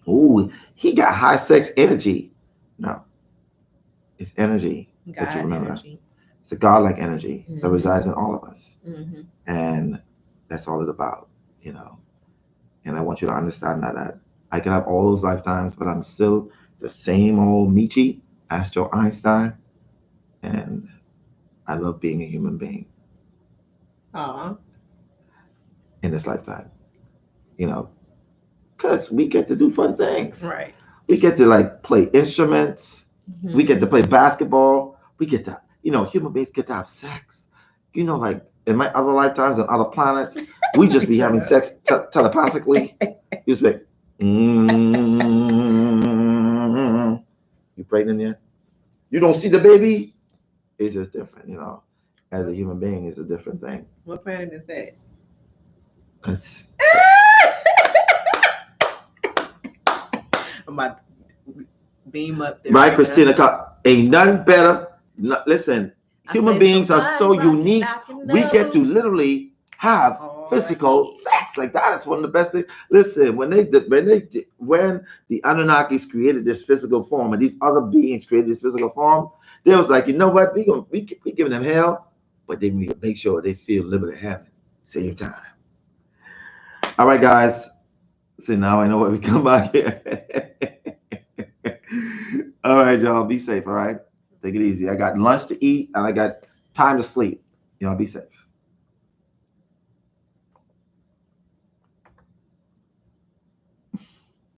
ooh, he got high sex energy. No, it's energy that you God remember. energy. It's a godlike energy that Mhm. resides in all of us. Mm-hmm. And that's all it's about, you know. And I want you to understand that I can have all those lifetimes, but I'm still the same old Michi, Astro Einstein, and I love being a human being Aw. in this lifetime, you know, because we get to do fun things. Right. We get to like play instruments. Mhm. We get to play basketball. We get to, you know, human beings get to have sex. You know, like in my other lifetimes on other planets, we just be Shut having up. sex telepathically. You just be, mm, you pregnant yet? You don't see the baby? It's just different, you know. As a human being, it's a different thing. What planet is that? It's, I'm about to beam up there. right, Christina? Ain't nothing better. Listen, human beings are so unique. We get to literally have physical sex. Like that is one of the best things. Listen, when the Anunnakis created this physical form and these other beings created this physical form, they was like, you know what? We giving them hell, but they make sure they feel liberty to heaven same time. All right, guys. See, now I know why we come back here. All right, y'all. Be safe. All right. Take it easy. I got lunch to eat and I got time to sleep. Y'all be safe.